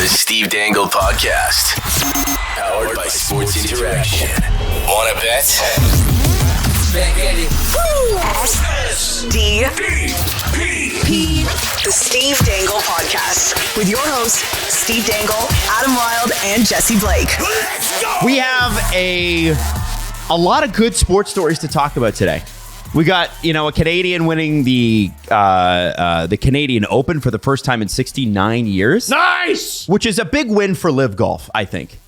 Steve Dangle Podcast. Powered by Sports Interaction. Want to bet? Back at it. S-D-P. The Steve Dangle Podcast. With your hosts, Steve Dangle, Adam Wilde, and Jesse Blake. Let's go! We have a lot of good sports stories to talk about today. We got, a Canadian winning the Canadian Open for the first time in 69 years. Nice! Which is a big win for Live Golf, I think.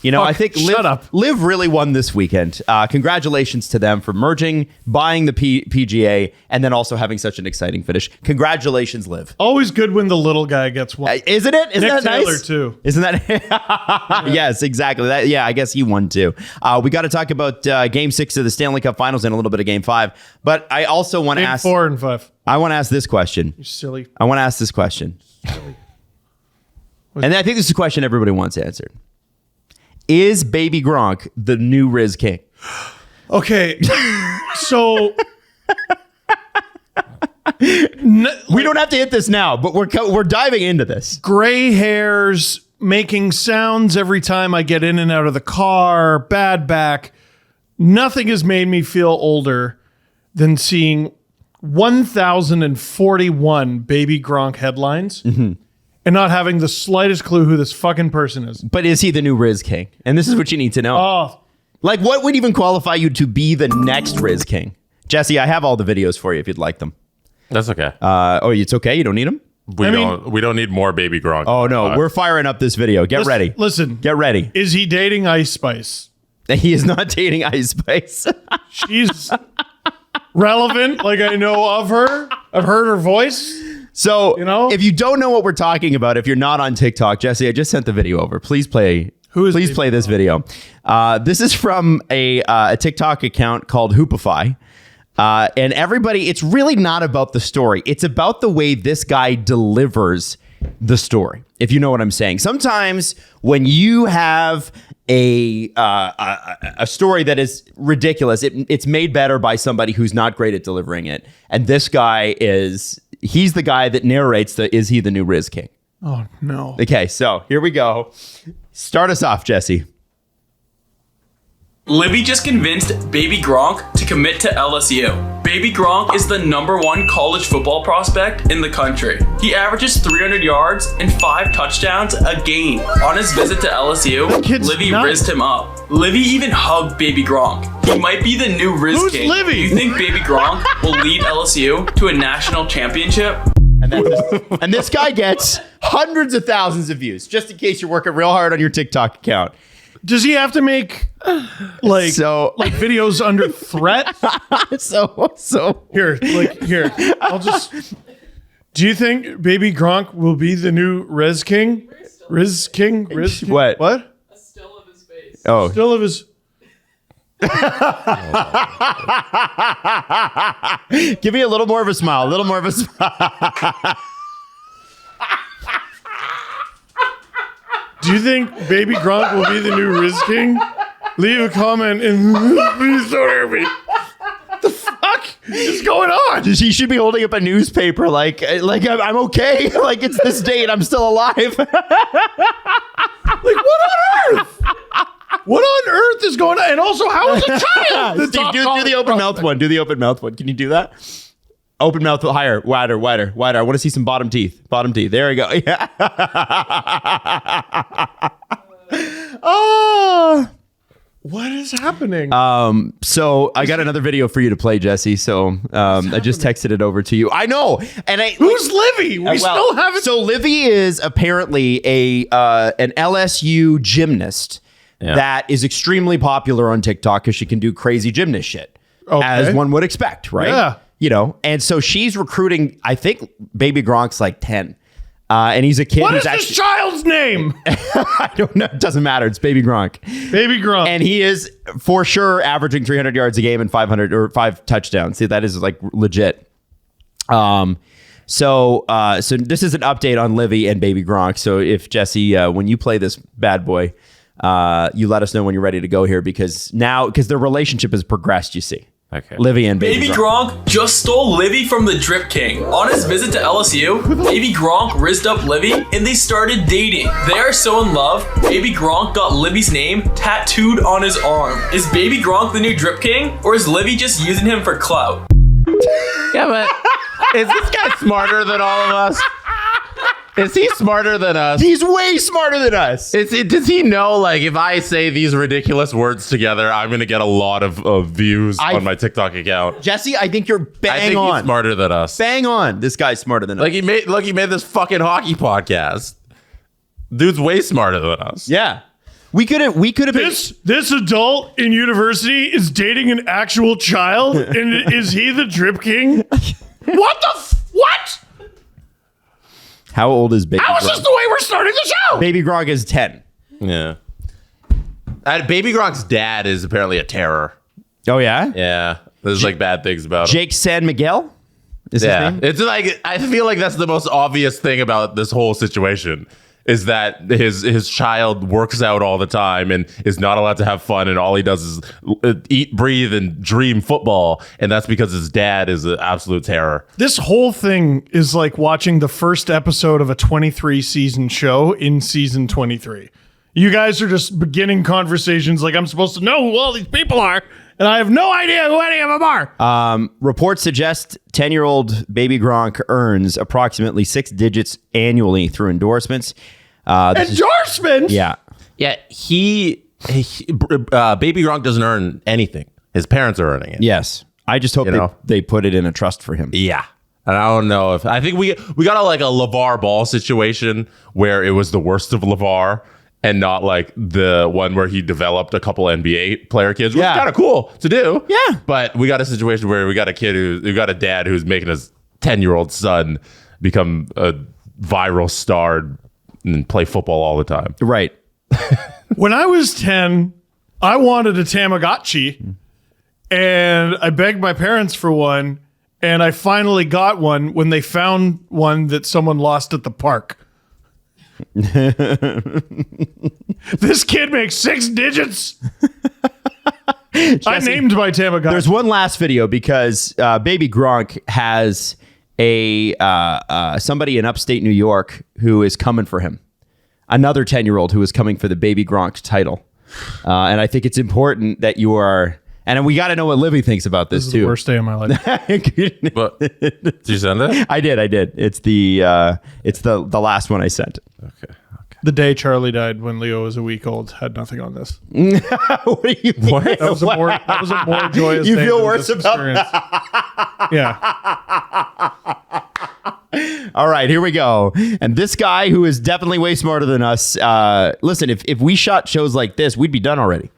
I think shut up. Live really won this weekend. Congratulations to them for merging, buying the PGA, and then also having such an exciting finish. Congratulations, Live. Always good when the little guy gets one. Isn't it? Isn't Nick that Taylor, nice? too. Isn't that? Yes, exactly. I guess he won too. We got to talk about Game 6 of the Stanley Cup Finals and a little bit of Game 5. But I also want to Game ask 4 and 5. I want to ask this question. You silly. I want to ask this question. And I think this is a question everybody wants answered. Is Baby Gronk the new Rizz King? Okay, so we don't have to hit this now, but we're diving into this. Gray hairs, making sounds every time I get in and out of the car, bad back. Nothing has made me feel older than seeing 1,041 Baby Gronk headlines. Mm-hmm. And not having the slightest clue who this fucking person is. But is he the new Rizz King? And this is what you need to know. Oh. Like, what would even qualify you to be the next Rizz King? Jesse, I have all the videos for you if you'd like them. That's okay. It's okay? You don't need them? We don't need more Baby Gronk. Oh, no. We're firing up this video. Get ready. Listen. Get ready. Is he dating Ice Spice? He is not dating Ice Spice. She's relevant. Like, I know of her. I've heard her voice. So, if you don't know what we're talking about, if you're not on TikTok, Jesse, I just sent the video over. Please play. Please play this video. This is from a TikTok account called Hoopify. And everybody, it's really not about the story. It's about the way this guy delivers the story, if you know what I'm saying. Sometimes when you have a story that is ridiculous, it's made better by somebody who's not great at delivering it. And this guy he's the guy that narrates is he the new Rizz King? Oh, no. Okay, so here we go. Start us off, Jesse. Libby just convinced Baby Gronk to commit to LSU. Baby Gronk is the #1 college football prospect in the country. He averages 300 yards and 5 touchdowns a game. On his visit to LSU, Libby rizzed him up. Libby even hugged Baby Gronk. He might be the new Rizz Who's King. Libby? Do you think Baby Gronk will lead LSU to a national championship? And this guy gets hundreds of thousands of views, just in case you're working real hard on your TikTok account. Does he have to make videos under threat? So here. I'll just. Do you think Baby Gronk will be the new Rizz King? Rizz King? What? What? A still of his face. Oh, Still of his. Give me a little more of a smile. A little more of a smile. Do you think Baby Gronk will be the new Rizz King? Leave a comment and please don't hurt me. What the fuck is going on? He should be holding up a newspaper like I'm okay. Like it's this date. I'm still alive. Like what on earth? What on earth is going on? And also, how is a child? Steve, do the open mouth one. Do the open mouth one. Can you do that? Open mouth, higher, wider. I want to see some bottom teeth. There we go. Yeah. Oh, what is happening? So I got another video for you to play, Jesse. So I just texted it over to you. I know. And who's Livy? We still haven't. So Livy is apparently an LSU gymnast that is extremely popular on TikTok because she can do crazy gymnast shit, as one would expect, right? Yeah. And so she's recruiting, I think Baby Gronk's like 10. And he's a kid What who's is this child's name? I don't know. It doesn't matter. It's Baby Gronk. Baby Gronk. And he is for sure averaging 300 yards a game and 5 touchdowns. See, that is like legit. So this is an update on Livy and Baby Gronk. So if Jesse, when you play this bad boy, you let us know when you're ready to go here because their relationship has progressed, you see. Okay. Livy and Baby Gronk just stole Livy from the Drip King. On his visit to LSU, Baby Gronk rizzed up Livy and they started dating. They are so in love, Baby Gronk got Livy's name tattooed on his arm. Is Baby Gronk the new Drip King, or is Livy just using him for clout? Yeah, but is this guy smarter than all of us? Is he smarter than us? He's way smarter than us. Does he know, like, if I say these ridiculous words together, I'm going to get a lot of views on my TikTok account? Jesse, I think you're bang on. He's smarter than us. Bang on. This guy's smarter than us. He made this fucking hockey podcast. Dude's way smarter than us. Yeah. We could have This adult in university is dating an actual child, and is he the Drip King? What? How old is Baby Gronk? How is this the way we're starting the show? Baby Gronk is 10. Yeah. Baby Gronk's dad is apparently a terror. Oh, yeah? Yeah. There's bad things about him. Jake San Miguel? Is his name? It's I feel like that's the most obvious thing about this whole situation is that his child works out all the time and is not allowed to have fun, and all he does is eat, breathe, and dream football, and that's because his dad is an absolute terror. This whole thing is like watching the first episode of a 23-season show in season 23. You guys are just beginning conversations like I'm supposed to know who all these people are, and I have no idea who any of them are. Reports suggest 10-year-old Baby Gronk earns approximately 6 digits annually through endorsements. Endorsements? Yeah. Yeah, Baby Gronk doesn't earn anything. His parents are earning it. Yes. I just hope they put it in a trust for him. Yeah. And I don't know I think we got a LeVar Ball situation where it was the worst of LeVar and not like the one where he developed a couple NBA player kids, which is kind of cool to do. Yeah. But we got a situation where we got a dad who's making his 10-year-old son become a viral star and play football all the time. Right. When I was 10, I wanted a Tamagotchi, and I begged my parents for one, and I finally got one when they found one that someone lost at the park. This kid makes 6 digits. I named my Tamagotchi. There's one last video because Baby Gronk has somebody in upstate New York who is coming for him. Another 10-year-old who is coming for the Baby Gronk title. And I think it's important that you are... And we got to know what Livy thinks about this, This is too. the worst day of my life. But did you send it? I did. It's the last one I sent. Okay. The day Charlie died when Leo was a week old had nothing on this. What do you mean? What? That was a more joyous You day feel than worse this about experience. Yeah. All right, here we go. And this guy who is definitely way smarter than us. Listen, if we shot shows like this, we'd be done already.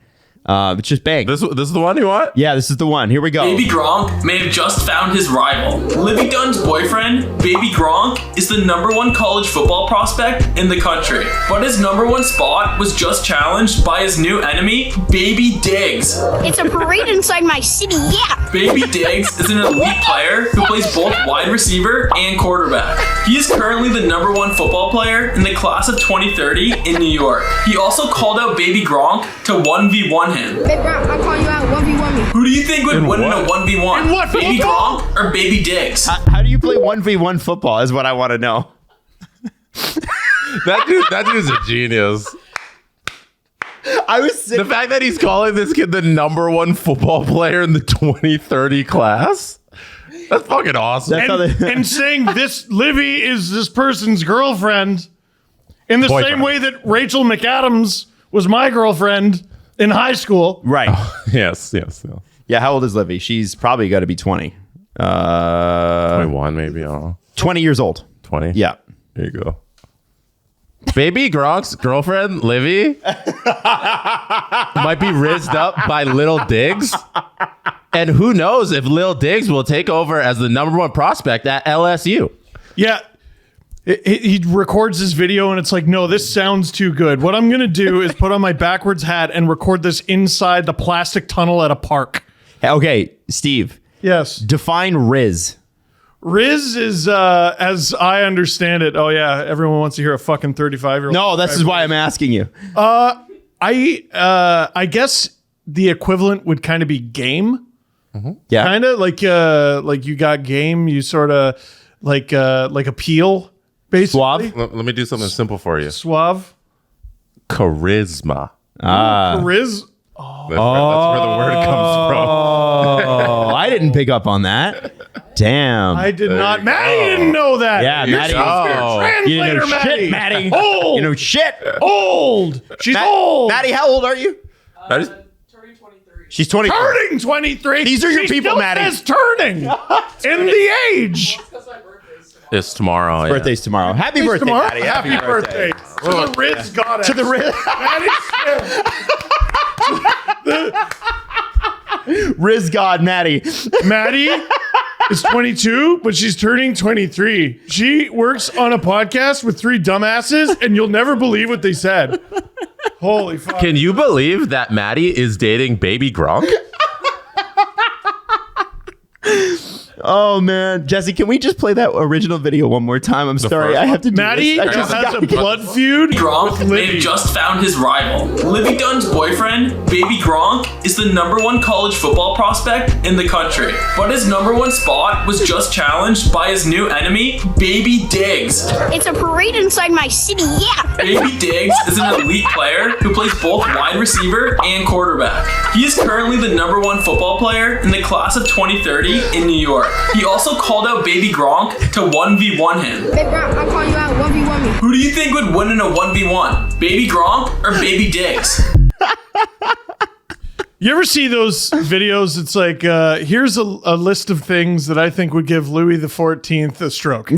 It's just bang. This is the one you want? Yeah, this is the one. Here we go. Baby Gronk may have just found his rival. Livy Dunn's boyfriend, Baby Gronk, is the #1 college football prospect in the country. But his #1 spot was just challenged by his new enemy, Baby Diggs. It's a parade inside my city, yeah! Baby Diggs is an elite player who plays both wide receiver and quarterback. He is currently the #1 football player in the class of 2030 in New York. He also called out Baby Gronk to 1v1 him. Big Gronk, I'll call you out 1v1 me. Who do you think would win in a 1v1? In what, Baby football? Gronk or Baby Diggs? How do you play 1v1 football is what I want to know. That dude's a genius. The fact that he's calling this kid the #1 football player in the 2030 class. That's fucking awesome. And saying this Livy is this person's girlfriend in the Boyfriend. same way that Rachel McAdams was my girlfriend in high school. Right. Yes. Yeah, how old is Livy? She's probably got to be 20. 21 maybe. I don't know. 20 years old. 20? Yeah. There you go. Baby Gronk's girlfriend, Livy, might be rizzed up by Lil Diggs. And who knows if Lil Diggs will take over as the #1 prospect at LSU. Yeah. He records this video and it's like, no, this sounds too good. What I'm going to do is put on my backwards hat and record this inside the plastic tunnel at a park. Okay, Steve. Yes. Define Rizz. Rizz is, as I understand it, oh yeah, everyone wants to hear a fucking 35-year-old. No, this is why I'm asking you. I guess the equivalent would kind of be game. Yeah. Kind of like you got game. You sort of like a peel, basically. Suave? Let me do something simple for you. Suave. Charisma. Riz. That's where the word comes from. Oh, I didn't pick up on that. Damn. I did not. Maddie didn't know that. Yeah, Maddie. You Translator, know shit, Maddie. Old. You know shit. Old. She's old. Maddie, how old are you? Turning 23. She's 20. Turning 23. These are your She people, still Maddie. says turning in the age. It's tomorrow. Yeah. Birthday's tomorrow. Happy birthday, Tomorrow. Maddie. Happy birthday. To the Rizz Gawd. To the Rizz Gawd, Maddie. Maddie is 22, but she's turning 23. She works on a podcast with 3 dumbasses, and you'll never believe what they said. Holy fuck. Can you believe that Maddie is dating Baby Gronk? Oh man, Jesse, can we just play that original video one more time? I'm sorry, first I have to do Maddie this. I just has gotta a get- blood feud Gronk with may Libby. have just found his rival. Libby Dunn's boyfriend, Baby Gronk, is the #1 college football prospect in the country. But his #1 spot was just challenged by his new enemy, Baby Diggs. It's a parade inside my city, yeah. Baby Diggs is an elite player who plays both wide receiver and quarterback. He is currently the #1 football player in the class of 2030 in New York. He also called out Baby Gronk to 1v1 him. Babe, I'll call you out 1v1 me. Who do you think would win in a 1v1? Baby Gronk or Baby Diggs? You ever see those videos? It's like, here's a list of things that I think would give Louis XIV a stroke.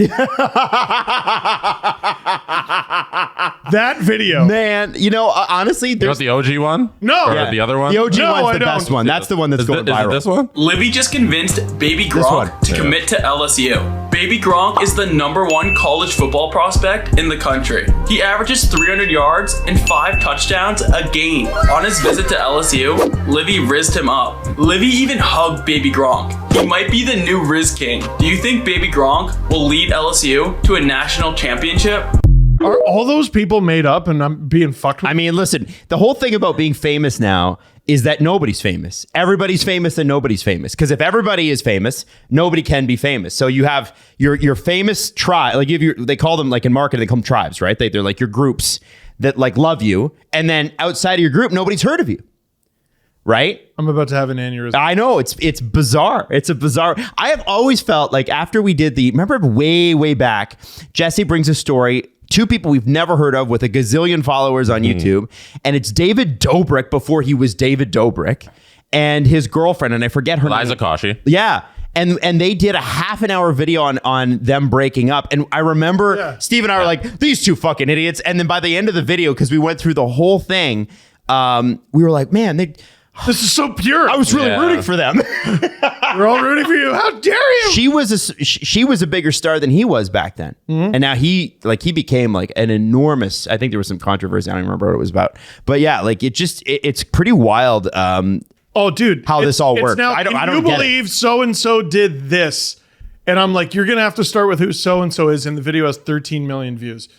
That video. Man, you know, honestly, You want there's the OG one? No. Or Yeah. the other one? the OG No, one's I the don't. best one. That's the one that's going Is viral. it this one? Libby just convinced Baby one. Gronk to commit to LSU. Baby Gronk is the #1 college football prospect in the country. He averages 300 yards and 5 touchdowns a game. On his visit to LSU, Livy rizzed him up. Livy even hugged Baby Gronk. He might be the new Rizz King. Do you think Baby Gronk will lead LSU to a national championship? Are all those people made up and I'm being fucked with? I mean, listen, the whole thing about being famous now is that nobody's famous. Everybody's famous and nobody's famous. Because if everybody is famous, nobody can be famous. So you have your famous tribe, like they call them, like in marketing, they call them tribes, right? They're like your groups that like love you. And then outside of your group, nobody's heard of you. Right? I'm about to have an aneurysm. I know, it's bizarre. It's a bizarre. I have always felt like after we did remember way back, Jesse brings a story, 2 people we've never heard of with a gazillion followers on YouTube, and it's David Dobrik before he was David Dobrik, and his girlfriend, and I forget her Liza name. Koshy. Yeah. And they did a half an hour video on them breaking up. And I remember Steve and I were like, these 2 fucking idiots. And then by the end of the video, because we went through the whole thing, we were like, man, This is so pure. I was really rooting for them. We're all rooting for you. How dare you? She was a bigger star than he was back then, and now he became like an enormous. I think there was some controversy. I don't remember what it was about, but yeah, like it's pretty wild. Oh, dude, how this all works. Now, I don't you get it. believe so and so did this, and I'm like, you're gonna have to start with who so and so is, and the video has 13 million views.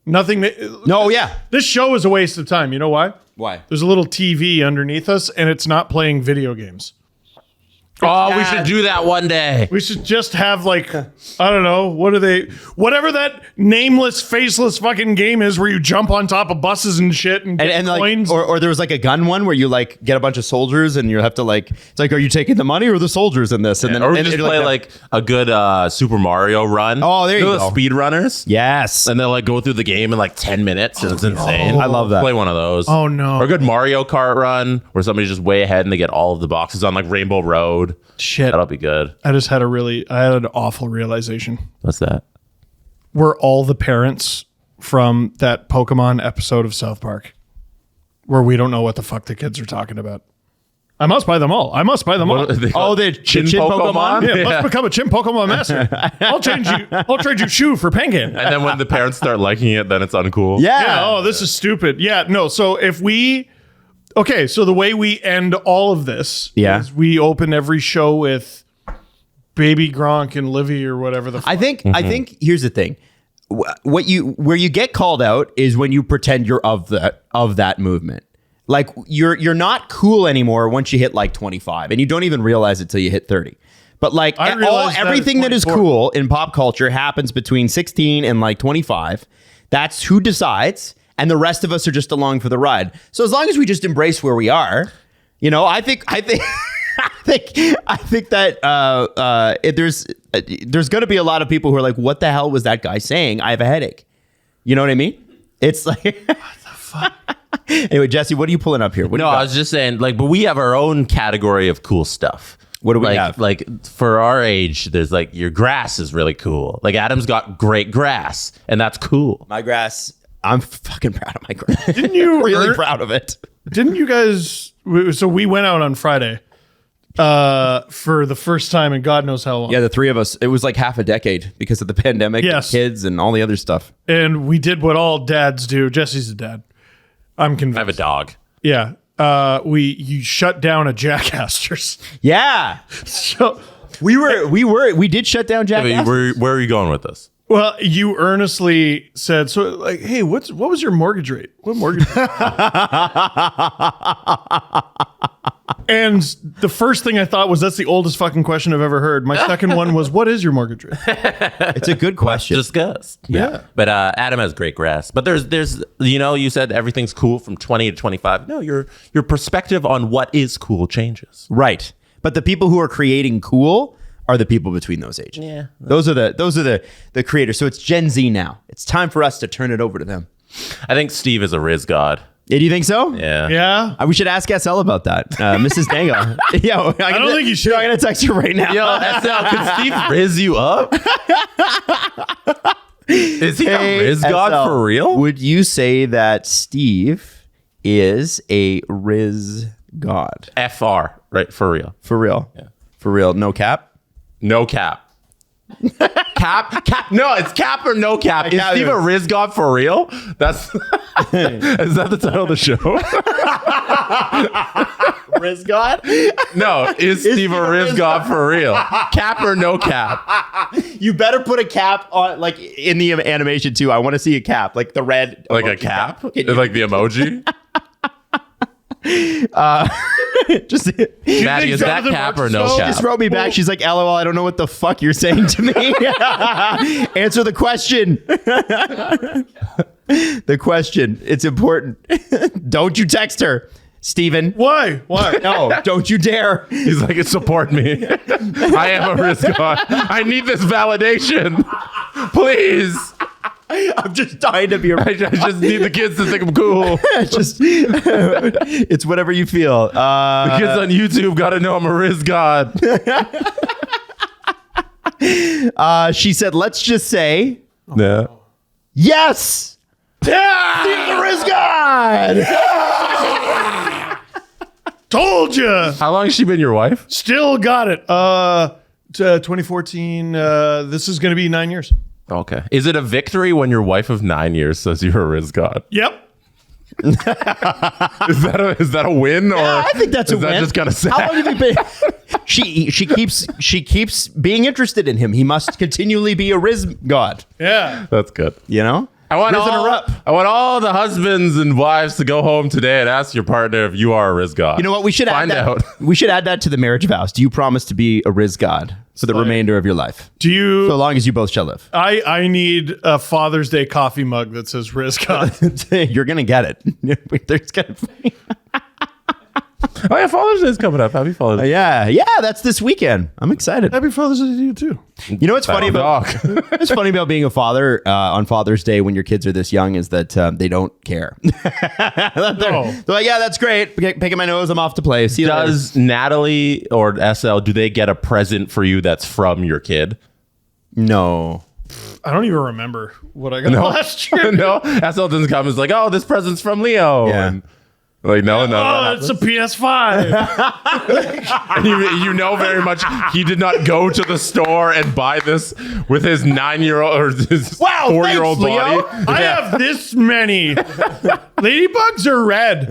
Nothing. No, yeah. This show is a waste of time. You know why? Why? There's a little TV underneath us, and it's not playing video games. Oh, we should do that one day. We should just have like, I don't know, whatever that nameless, faceless fucking game is where you jump on top of buses and shit and get And like, coins. or there was like a gun one where you like get a bunch of soldiers and you have to like, it's like, are you taking the money or the soldiers in this? And then Or we and just it'll play like a good Super Mario run. Oh, there you know go. The speed runners. yes. And they'll like go through the game in like 10 minutes and it's insane. I love that. Play one of those. Oh, no. Or a good Mario Kart run where somebody's just way ahead and they get all of the boxes on like Rainbow Road. Shit. That'll be good. I had an awful realization. What's that? We're all the parents from that Pokemon episode of South Park where we don't know what the fuck the kids are talking about. I must buy them all. Oh, the chin Pokemon? Yeah, must become a Chin Pokemon master. I'll trade you Shu for Penguin. And then when the parents start liking it, then it's uncool. Yeah. Oh, this is stupid. Yeah. No. So so the way we end all of this is we open every show with Baby Gronk and Livy or whatever the fuck. I think here's the thing. Where you get called out is when you pretend you're of that movement. Like you're not cool anymore once you hit like 25, and you don't even realize it till you hit 30. But like everything that is cool in pop culture happens between 16 and like 25. That's who decides, and the rest of us are just along for the ride. So as long as we just embrace where we are, you know, I think I think that there's going to be a lot of people who are like, what the hell was that guy saying? I have a headache. You know what I mean? It's like, what the fuck? Anyway, Jesse, what are you pulling up here? I was just saying, like, but we have our own category of cool stuff. What do we have? Like, for our age, there's like, your grass is really cool. Like, Adam's got great grass, and that's cool. My grass, I'm fucking proud of my grass. Didn't you really proud of it? Didn't you guys? So we went out on Friday for the first time in God knows how long. Yeah, the three of us. It was like half a decade because of the pandemic, yes, kids, and all the other stuff. And we did what all dads do. Jesse's a dad. I'm convinced. I have a dog. Yeah. You shut down a Jackasters. Yeah. So we did shut down Jackasters. Where are you going with this? Well, you earnestly said, so like, hey, what was your mortgage rate? What mortgage rate? And the first thing I thought was, that's the oldest fucking question I've ever heard. My second one was, what is your mortgage rate? It's a good question. Discuss. Yeah. But Adam has great grass. But there's you said everything's cool from 20 to 25. No, your perspective on what is cool changes. Right. But the people who are creating cool are the people between those ages. Yeah. Those are the creators. So it's Gen Z now. It's time for us to turn it over to them. I think Steve is a Rizz Gawd. Do you think so? Yeah. Yeah. We should ask SL about that. Mrs. Dangle. Yeah, I don't think you should. I'm going to text her right now. Yo, SL, could Steve Rizz you up? Is he a Rizz Gawd for real? Would you say that Steve is a Rizz Gawd? FR, right? For real. For real. Yeah. For real. No cap? No cap. Cap. No, it's cap or no cap. Is Steve a Rizz Gawd for real? That's is that the title of the show? Rizz Gawd? No, is Steve a Rizz Gawd for real? Cap or no cap? You better put a cap on, like in the animation too. I want to see a cap, like the red, like a cap, like the emoji. Just Maddie, is that cap or no cap? Just wrote me back. She's like, LOL, I don't know what the fuck you're saying to me. Answer the question. The question. It's important. Don't you text her, Steven. Why? No, don't you dare. He's like, support me. I am a Rizz Gawd. I need this validation. Please. I'm just dying to be a I just need the kids to think I'm cool. It's whatever you feel. The kids on YouTube got to know I'm a Rizz Gawd. She said, let's just say, Yeah. yes. Yeah! Steve the Rizz Gawd. Told you. How long has she been your wife? Still got it. 2014. This is going to be 9 years. Okay. Is it a victory when your wife of 9 years says you're a Rizz Gawd? Yep. Is that a win, or I think that's a win. Is that just kind of sad? How long have you been? She keeps being interested in him. He must continually be a Rizz Gawd. Yeah. That's good. You know? I want Rizzing her up. all the husbands and wives to go home today and ask your partner if you are a Rizz Gawd. You know what? We should find out. We should add that to the marriage vows. Do you promise to be a Rizz Gawd for the remainder of your life? Do you? So long as you both shall live. I need a Father's Day coffee mug that says Rizz Gawd. You're gonna get it. There's gonna be. Oh yeah, Father's Day is coming up. Happy Father's Day. Yeah, that's this weekend. I'm excited. Happy Father's Day to you too. You know what's funny about what's funny about being a father on Father's Day when your kids are this young is that they don't care. They're like, yeah, that's great. Picking my nose, I'm off to play. See you later. Does Natalie or SL, do they get a present for you that's from your kid? No. I don't even remember what I got last year. No, SL doesn't come. It's like, oh, this present's from Leo. Yeah. And like, no. Oh, it's a PS5. And you know very much he did not go to the store and buy this with his 9-year-old or his 4-year-old body. I have this many. Ladybugs are red.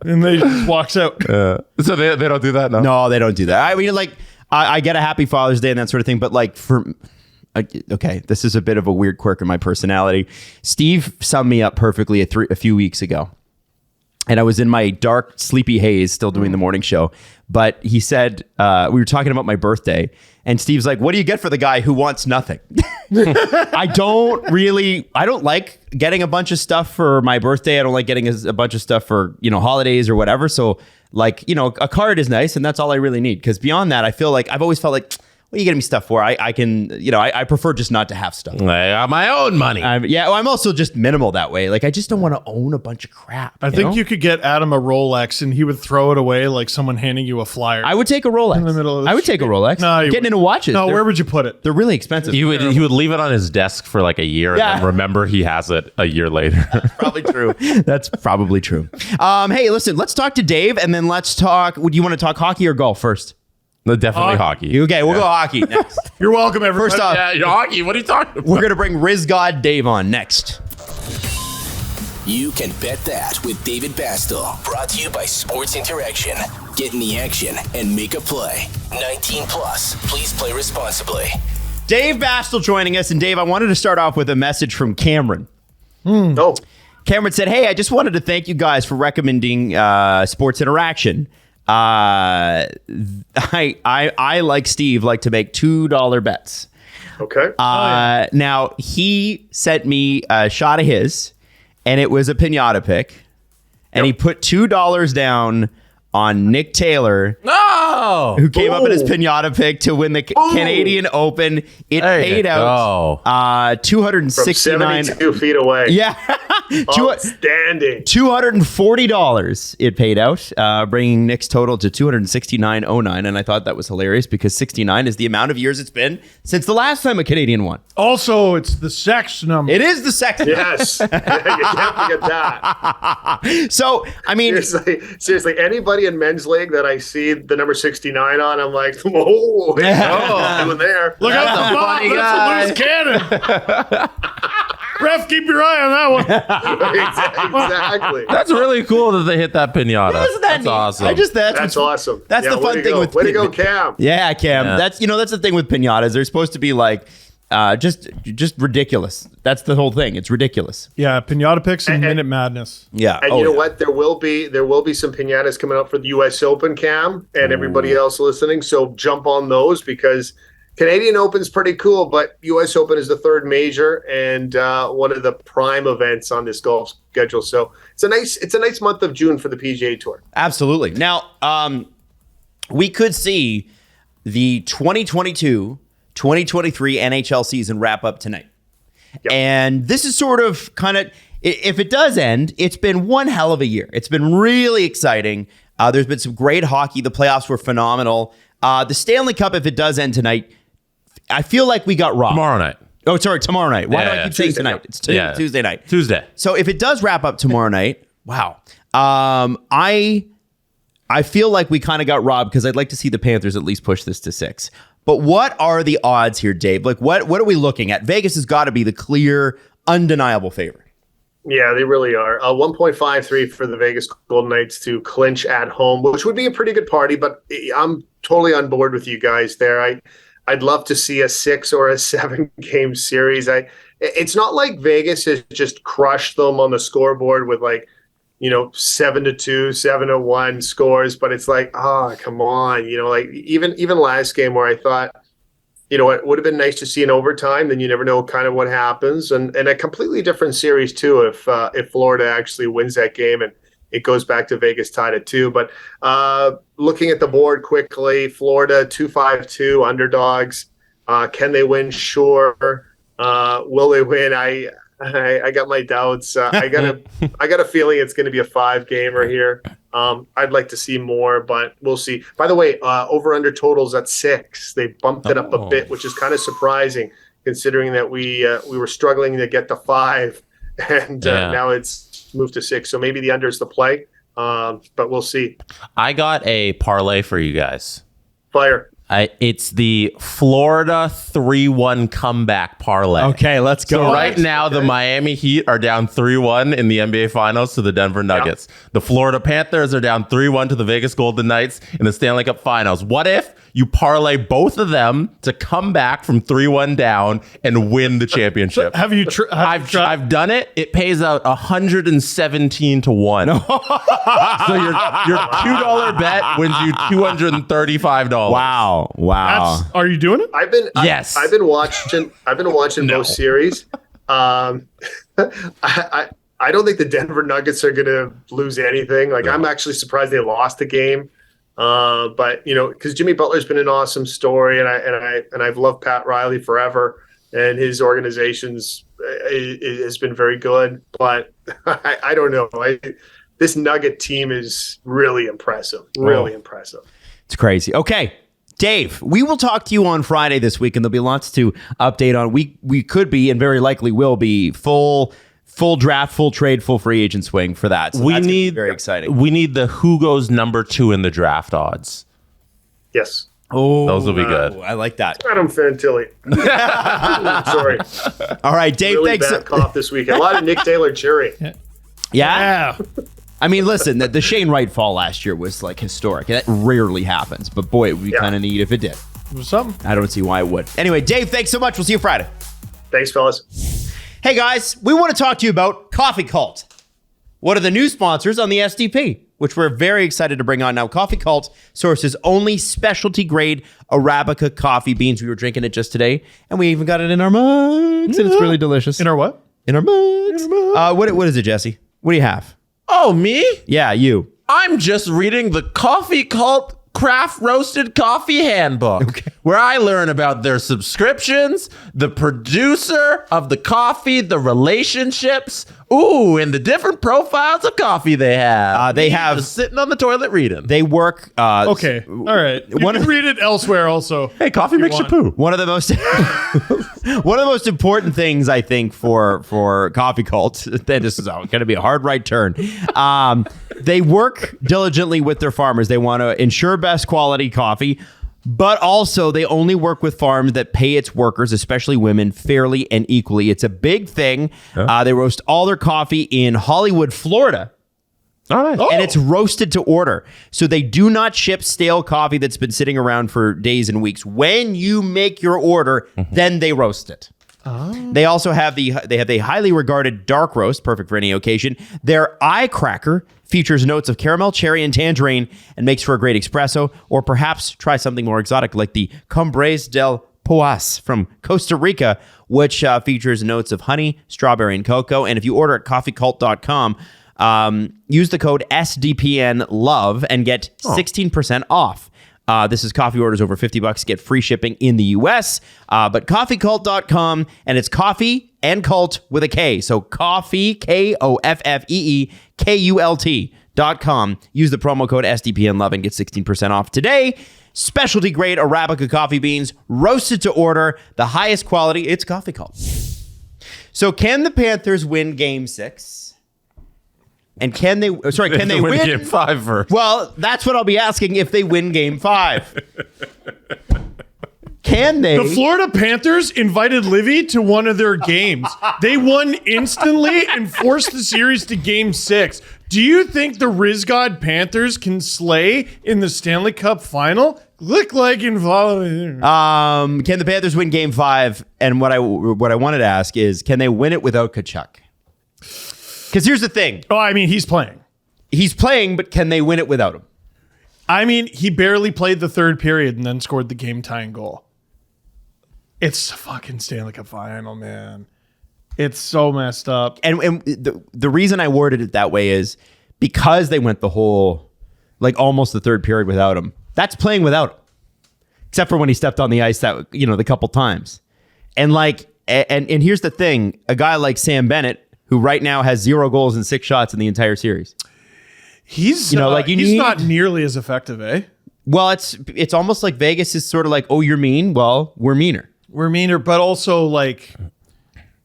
And they just walks out. So they don't do that? No, they don't do that. I mean, like, I get a happy Father's Day and that sort of thing, but like okay, this is a bit of a weird quirk in my personality. Steve summed me up perfectly a few weeks ago. and I was in my dark, sleepy haze, still doing the morning show. But he said, we were talking about my birthday, and Steve's like, what do you get for the guy who wants nothing? I don't like getting a bunch of stuff for my birthday. I don't like getting a bunch of stuff for, holidays or whatever. So like, a card is nice, and that's all I really need. Because beyond that, I feel like I've always felt like, what are you getting me stuff for? I can, I prefer just not to have stuff. I got my own money. I'm also just minimal that way. Like, I just don't want to own a bunch of crap. I think you could get Adam a Rolex and he would throw it away like someone handing you a flyer. I would take a Rolex. In the middle of the I would take a Rolex. No, Getting into watches. No, where would you put it? They're really expensive. He would leave it on his desk for like a year and then remember he has it a year later. Probably true. That's probably true. Hey, listen, let's talk to Dave, and then let's talk. Would you want to talk hockey or golf first? No, definitely hockey. Okay, we'll go hockey next. You're welcome, everybody. First off, hockey. What are you talking about? we're going to bring Rizz Gawd Dave on next. You can bet that with David Bastel. Brought to you by Sports Interaction. Get in the action and make a play. 19 plus. Please play responsibly. Dave Bastel joining us. And Dave, I wanted to start off with a message from Cameron. Oh. Cameron said, hey, I just wanted to thank you guys for recommending Sports Interaction. I like Steve, like to make $2 bets. Okay. Now, he sent me a shot of his, and it was a pinata pick. And he put $2 down on Nick Taylor, who came up in his pinata pick to win the Canadian Open. It paid out $269. 72 feet away. Yeah. Outstanding. $240 it paid out, bringing Nick's total to $269.09. And I thought that was hilarious because 69 is the amount of years it's been since the last time a Canadian won. Also, it's the sex number. It is the sex. Yes. You can't forget that. So, I mean, seriously, anybody in men's league that I see the number 69 on, I'm like, whoa, doing there. Look out the bottom. That's a loose cannon. Ref, keep your eye on that one. Exactly. That's really cool that they hit that pinata. Isn't that That's neat? awesome. That's awesome. That's the fun thing with way to go, Cam. Yeah, Cam. Yeah. That's the thing with pinatas. They're supposed to be like just ridiculous. That's the whole thing. It's ridiculous. Yeah, pinata picks and Minute Madness. Yeah. And you know what? There will be some pinatas coming up for the U.S. Open, Cam, and everybody else listening. So jump on those because Canadian Open's pretty cool, but U.S. Open is the third major and one of the prime events on this golf schedule. So it's a nice month of June for the PGA Tour. Absolutely. Now, we could see the 2022-2023 NHL season wrap up tonight. Yep. And this is sort of kind of, if it does end, it's been one hell of a year. It's been really exciting. There's been some great hockey. The playoffs were phenomenal. The Stanley Cup, if it does end tonight, I feel like we got robbed. Tomorrow night. Oh, sorry, tomorrow night. Why do I keep saying Tuesday tonight? night. It's Tuesday night. Tuesday. So if it does wrap up tomorrow night, wow. I feel like we kind of got robbed because I'd like to see the Panthers at least push this to 6. But what are the odds here, Dave? Like, what are we looking at? Vegas has got to be the clear, undeniable favorite. Yeah, they really are. 1.53 for the Vegas Golden Knights to clinch at home, which would be a pretty good party, but I'm totally on board with you guys there. I'd love to see a 6 or a 7 game series. It's not like Vegas has just crushed them on the scoreboard with 7-2, 7-1 scores, but it's like, come on, even last game where I thought, it would have been nice to see an overtime. Then you never know kind of what happens, and a completely different series too if Florida actually wins that game and it goes back to Vegas tied at 2. But looking at the board quickly, Florida 2-5-2 underdogs. Can they win? Sure. Will they win? I got my doubts. I got a feeling it's going to be a 5-gamer here. I'd like to see more, but we'll see. By the way, over/under totals at 6. They bumped it up a bit, which is kind of surprising, considering that we were struggling to get to 5, and now it's moved to 6. So maybe the under is the play, but we'll see. I got a parlay for you guys. Fire. It's the Florida 3-1 comeback parlay. Okay, let's go. So right now, the Miami Heat are down 3-1 in the NBA Finals to the Denver Nuggets. The Florida Panthers are down 3-1 to the Vegas Golden Knights in the Stanley Cup Finals. What if you parlay both of them to come back from 3-1 down and win the championship? Have you I've done it. It pays out 117 to 1. So your $2 bet wins you $235. Wow. Are you doing it? I've been watching both series. I don't think the Denver Nuggets are going to lose anything. Like, I'm actually surprised they lost the game. But because Jimmy Butler's been an awesome story, and I've loved Pat Riley forever, and his organization's has been very good. But I don't know. This Nugget team is really impressive. Really impressive. It's crazy. Okay, Dave, we will talk to you on Friday this week, and there'll be lots to update on. We could be, and very likely will be, full draft, full trade, full free agent swing for that. So that's very exciting. We need the who goes number 2 in the draft odds. Yes. Oh, those will be good. I like that. Adam Fantilli. Sorry. All right, Dave. Really thanks. bad cough this week. A lot of Nick Taylor cheering. Yeah. I mean, listen, the Shane Wright fall last year was like historic. That rarely happens, but boy, it would be kind of neat if it did. It was something. I don't see why it would. Anyway, Dave, thanks so much. We'll see you Friday. Thanks, fellas. Hey, guys, we want to talk to you about Coffee Cult. One of the new sponsors on the SDP, which we're very excited to bring on now. Coffee Cult sources only specialty grade Arabica coffee beans. We were drinking it just today, and we even got it in our mugs, and it's really delicious. In our what? In our mugs. What is it, Jesse? What do you have? Oh, me? Yeah, you. I'm just reading the Coffee Cult Craft Roasted Coffee Handbook, where I learn about their subscriptions, the producer of the coffee, the relationships, and the different profiles of coffee they have. They have just sitting on the toilet reading. They work. Okay, all right. You can read it elsewhere also. Hey, coffee makes you poo. One of the most important things, I think, for Coffee Cult. This is going to be a hard right turn. They work diligently with their farmers. They want to ensure best quality coffee, but also they only work with farms that pay its workers, especially women, fairly and equally. It's a big thing. They roast all their coffee in Hollywood, Florida. All right. And it's roasted to order. So they do not ship stale coffee that's been sitting around for days and weeks. When you make your order, then they roast it. They also have a highly regarded dark roast, perfect for any occasion. Their eye cracker features notes of caramel, cherry, and tangerine, and makes for a great espresso. Or perhaps try something more exotic like the Cumbres del Poas from Costa Rica, which features notes of honey, strawberry, and cocoa. And if you order at coffeecult.com, use the code SDPNLOVE and get 16% off. This is coffee orders over $50. Get free shipping in the US. But coffeecult.com, and it's coffee and cult with a K. So coffee, KOFFEEKULT.com. Use the promo code SDPNLOVE and get 16% off today. Specialty grade Arabica coffee beans, roasted to order, the highest quality. It's Coffee Cult. So can the Panthers win Game 6? And can they win Game 5 first? Well, that's what I'll be asking if they win Game 5. Can they? The Florida Panthers invited Livy to one of their games. They won instantly and forced the series to Game 6. Do you think the Rizz Gawd Panthers can slay in the Stanley Cup final? Look like in following. Can the Panthers win Game 5? And what I wanted to ask is, can they win it without Tkachuk? Because here's the thing. Oh, I mean, he's playing. He's playing, but can they win it without him? I mean, he barely played the third period and then scored the game-tying goal. It's a fucking Stanley Cup final, man. It's so messed up. And the reason I worded it that way is because they went the whole, like almost the third period without him. That's playing without him. Except for when he stepped on the ice the couple times. And and here's the thing. A guy like Sam Bennett, who right now has 0 goals and 6 shots in the entire series. He's not nearly as effective, eh? Well, it's almost like Vegas is sort of like, oh, you're mean. Well, we're meaner. We're meaner, but also like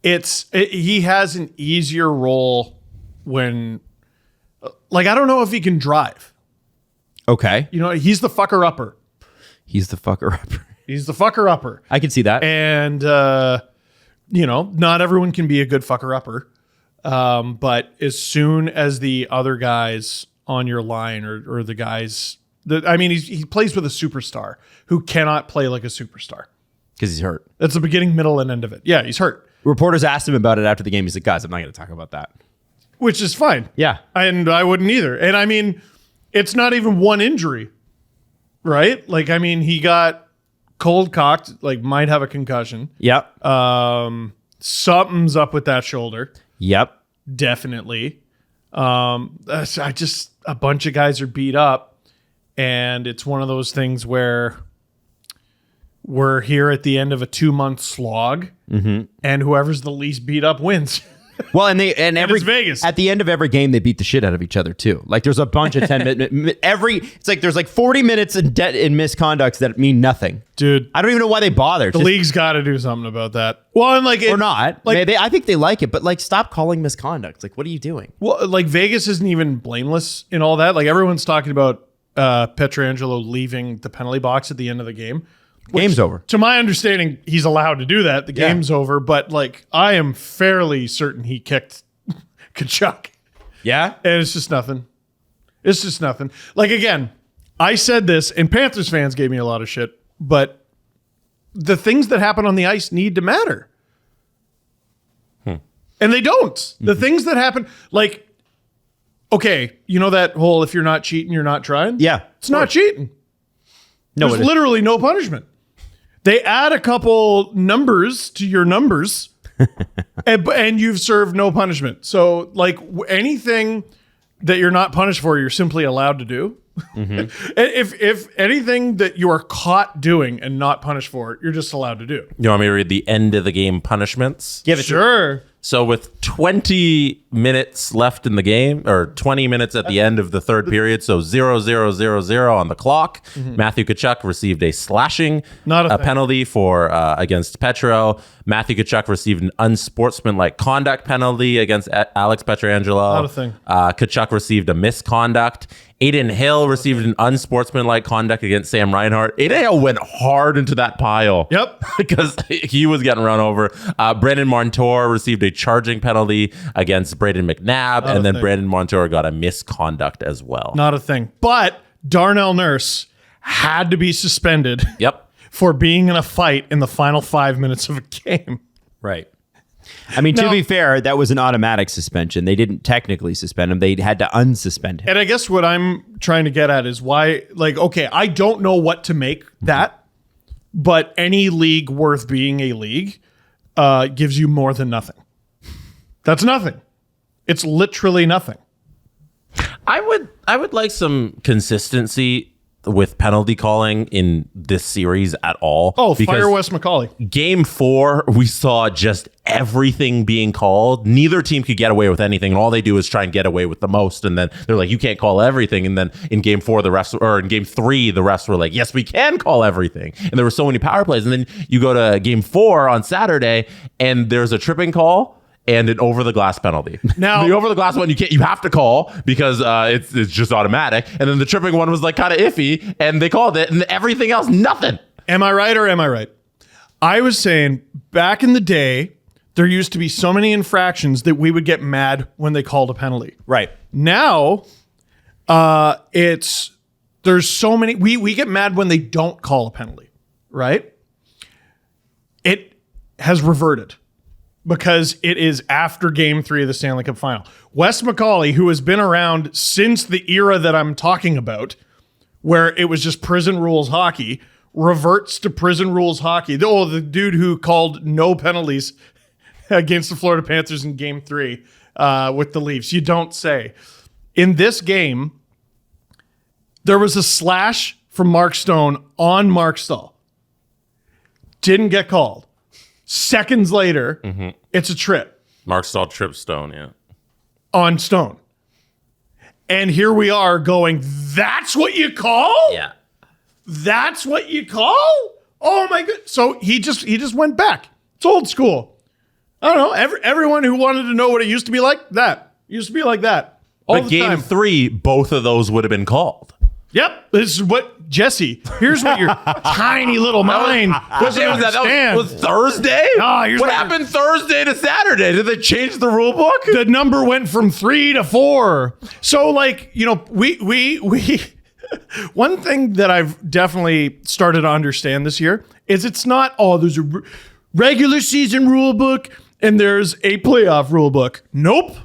he has an easier role when, like, I don't know if he can drive. Okay. He's the fucker upper. He's the fucker-upper. He's the fucker-upper. I can see that. And, not everyone can be a good fucker-upper. But as soon as the other guys on your line or the guys... he plays with a superstar who cannot play like a superstar. Because he's hurt. That's the beginning, middle, and end of it. Yeah, he's hurt. Reporters asked him about it after the game. He's like, guys, I'm not going to talk about that. Which is fine. Yeah. And I wouldn't either. And it's not even one injury, right? He got cold cocked, might have a concussion. Yep. Something's up with that shoulder. Yep. Definitely. A bunch of guys are beat up. And it's one of those things where we're here at the end of a 2-month slog, and whoever's the least beat up wins. Well, and it's Vegas. At the end of every game, they beat the shit out of each other too. There's a bunch of 10-minute there's 40 minutes in misconducts that mean nothing, dude. I don't even know why they bother. The league's got to do something about that. Well, and or not. I think they like it, but stop calling misconduct. What are you doing? Well, Vegas isn't even blameless in all that. Everyone's talking about Pietrangelo leaving the penalty box at the end of the game. Game's over. To my understanding, he's allowed to do that. The game's over, but I am fairly certain he kicked Tkachuk. Yeah? And it's just nothing. It's just nothing. Again, I said this, and Panthers fans gave me a lot of shit, but the things that happen on the ice need to matter. And they don't. The things that happen, okay, that whole if you're not cheating, you're not trying? Yeah. It's not cheating. No, there's literally no punishment. They add a couple numbers to your numbers, and you've served no punishment. So, anything that you're not punished for, you're simply allowed to do. If anything that you are caught doing and not punished for, you're just allowed to do. You want me to read the end of the game punishments? Give it sure. So with 20 minutes left in the game, or 20 minutes at the end of the third period, so 0-0-0-0 on the clock, Matthew Tkachuk received a slashing penalty for against Petro. Matthew Tkachuk received an unsportsmanlike conduct penalty against Alex Pietrangelo. Not a thing. Tkachuk received a misconduct. Aiden Hill received an unsportsmanlike conduct against Sam Reinhart. Aiden Hill went hard into that pile. Yep. Because he was getting run over. Brandon Montour received a charging penalty against Braden McNabb. And then Brandon Montour got a misconduct as well. Not a thing. But Darnell Nurse had to be suspended. Yep. For being in a fight in the final 5 minutes of a game. Right. To be fair, that was an automatic suspension. They didn't technically suspend him. They had to unsuspend him. And I guess what I'm trying to get at is why, okay, I don't know what to make that, but any league worth being a league gives you more than nothing. That's nothing. It's literally nothing. I would like some consistency with penalty calling in this series at all. Oh, fire Wes McCauley. Game 4, we saw just everything being called. Neither team could get away with anything, and all they do is try and get away with the most. And then they're like, you can't call everything. And then in Game 4, in Game 3, the refs were like, yes, we can call everything. And there were so many power plays. And then you go to Game 4 on Saturday, and there's a tripping call and an over the glass penalty. Now, the over the glass one you have to call because it's just automatic. And then the tripping one was kind of iffy, and they called it, and everything else, nothing. Am I right or am I right? I was saying back in the day, there used to be so many infractions that we would get mad when they called a penalty. Right. Now, there's so many. We get mad when they don't call a penalty. Right. It has reverted. Because it is after Game 3 of the Stanley Cup Final. Wes McCauley, who has been around since the era that I'm talking about, where it was just prison rules hockey, reverts to prison rules hockey. The dude who called no penalties against the Florida Panthers in Game 3 with the Leafs. You don't say. In this game, there was a slash from Mark Stone on Mark Stahl. Didn't get called. Seconds later, it's a trip. Mark Stahl tripped Stone, yeah. On Stone. And here we are going, that's what you call? Yeah. That's what you call? Oh my god. So he just went back. It's old school. I don't know. Everyone who wanted to know what it used to be like, that. It used to be like that. All but the Game time. 3, both of those would have been called. Yep. This is what Jesse, here's what your tiny little mind doesn't understand. That was Thursday? What happened Thursday to Saturday? Did they change the rule book? The number went from 3 to 4. So like, we one thing that I've definitely started to understand this year is it's not, there's a regular season rule book and there's a playoff rule book. Nope.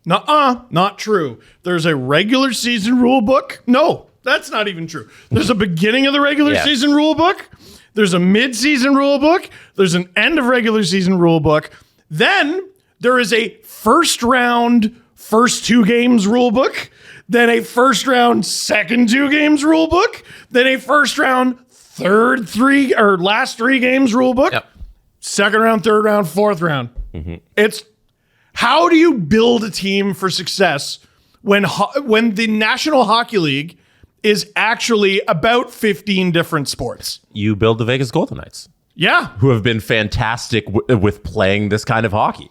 Nuh-uh. Not true. There's a regular season rule book. No, that's not even true. There's a beginning of the regular season rule book. There's a mid-season rule book. There's an end of regular season rule book. Then there is a first round, first 2 games rule book. Then a first round, second 2 games rule book. Then a first round, last 3 games rule book. Yep. Second round, third round, fourth round. Mm-hmm. It's how do you build a team for success when the National Hockey League is actually about 15 different sports? You build the Vegas Golden Knights. Yeah. Who have been fantastic with playing this kind of hockey.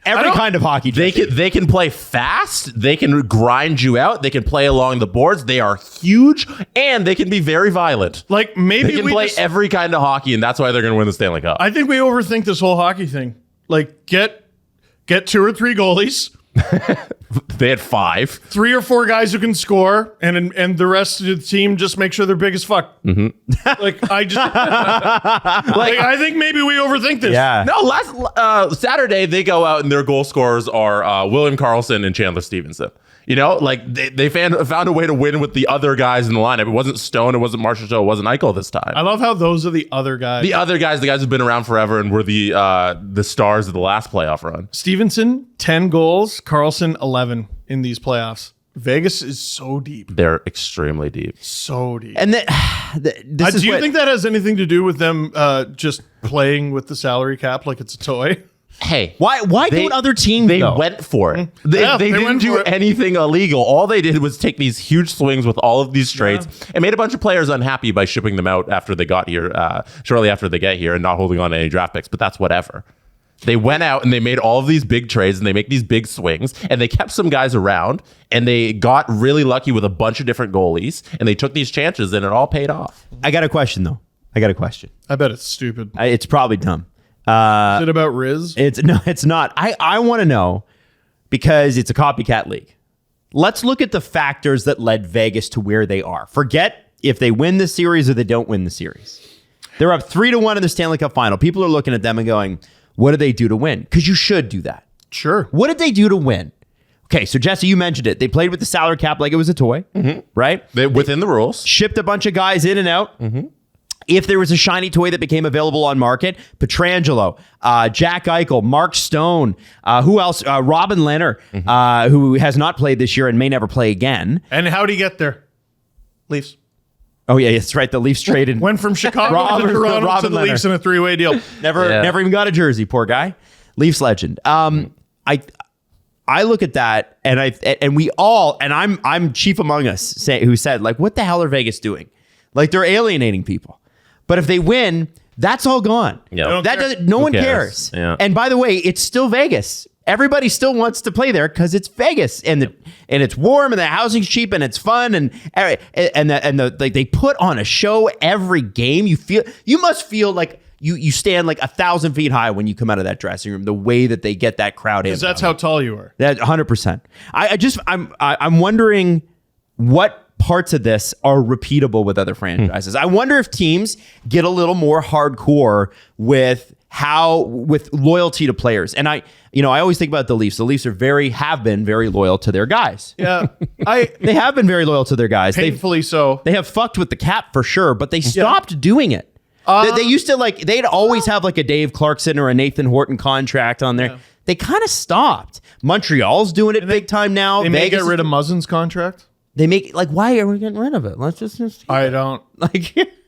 Every kind of hockey. They can play fast. They can grind you out. They can play along the boards. They are huge, and they can be very violent. Like maybe they can play every kind of hockey, and that's why they're going to win the Stanley Cup. I think we overthink this whole hockey thing. Like get 2 or 3 goalies. They had 5. 3 or 4 guys who can score, and the rest of the team just make sure they're big as fuck. Mm-hmm. Like I think maybe we overthink this. Yeah. No, last Saturday they go out and their goal scorers are William Karlsson and Chandler Stevenson. They found a way to win with the other guys in the lineup. It wasn't Stone, it wasn't Marchessault, it wasn't Eichel this time. I love how those are the other guys. The other guys, the guys who've been around forever and were the stars of the last playoff run. Stevenson, 10 goals. Karlsson, 11 in these playoffs. Vegas is so deep. They're extremely deep. So deep. And do you think that has anything to do with them just playing with the salary cap like it's a toy? Hey, why don't other teams? They went for it. They didn't do anything illegal. All they did was take these huge swings with all of these trades and made a bunch of players unhappy by shipping them out after they got here, shortly after they get here, and not holding on to any draft picks. But that's whatever. They went out and they made all of these big trades and they make these big swings and they kept some guys around and they got really lucky with a bunch of different goalies and they took these chances and it all paid off. I got a question though. I bet it's stupid. It's probably dumb. Is it about Rizz? It's not. I want to know because it's a copycat league. Let's look at the factors that led Vegas to where they are. Forget if they win the series or they don't win the series. They're up 3-1 in the Stanley Cup final. People are looking at them and going, what did they do to win? Because you should do that. Sure. What did they do to win? Okay, so Jesse, you mentioned it. They played with the salary cap like it was a toy, right? They within the rules. Shipped a bunch of guys in and out. Mm-hmm. If there was a shiny toy that became available on market, Pietrangelo, Jack Eichel, Mark Stone, who else? Robin Leonard, who has not played this year and may never play again. And how'd he get there? Leafs. Oh, yeah, that's right. The Leafs traded. Went from Chicago to Toronto to the Leafs in a 3-way deal. Never even got a jersey, poor guy. Leafs legend. I look at that and I'm chief among us who said, like, what the hell are Vegas doing? Like, they're alienating people. But if they win, that's all gone. Yeah. No one cares. Yeah. And by the way, it's still Vegas. Everybody still wants to play there because it's Vegas and it's warm and the housing's cheap and it's fun and they put on a show every game. You must feel like you stand like 1,000 feet high when you come out of that dressing room. The way that they get that crowd in. Because that's how tall you are. That 100%. I'm wondering what parts of this are repeatable with other franchises. I wonder if teams get a little more hardcore with loyalty to players. And I always think about the Leafs. The Leafs have been very loyal to their guys. Yeah. They have been very loyal to their guys. Painfully so. They have fucked with the cap for sure, but they stopped doing it. They used to they'd always have like a Dave Clarkson or a Nathan Horton contract on there. Yeah. They kind of stopped. Montreal's doing it big time now. They may get rid of Muzzin's contract. They make why are we getting rid of it? Let's just I don't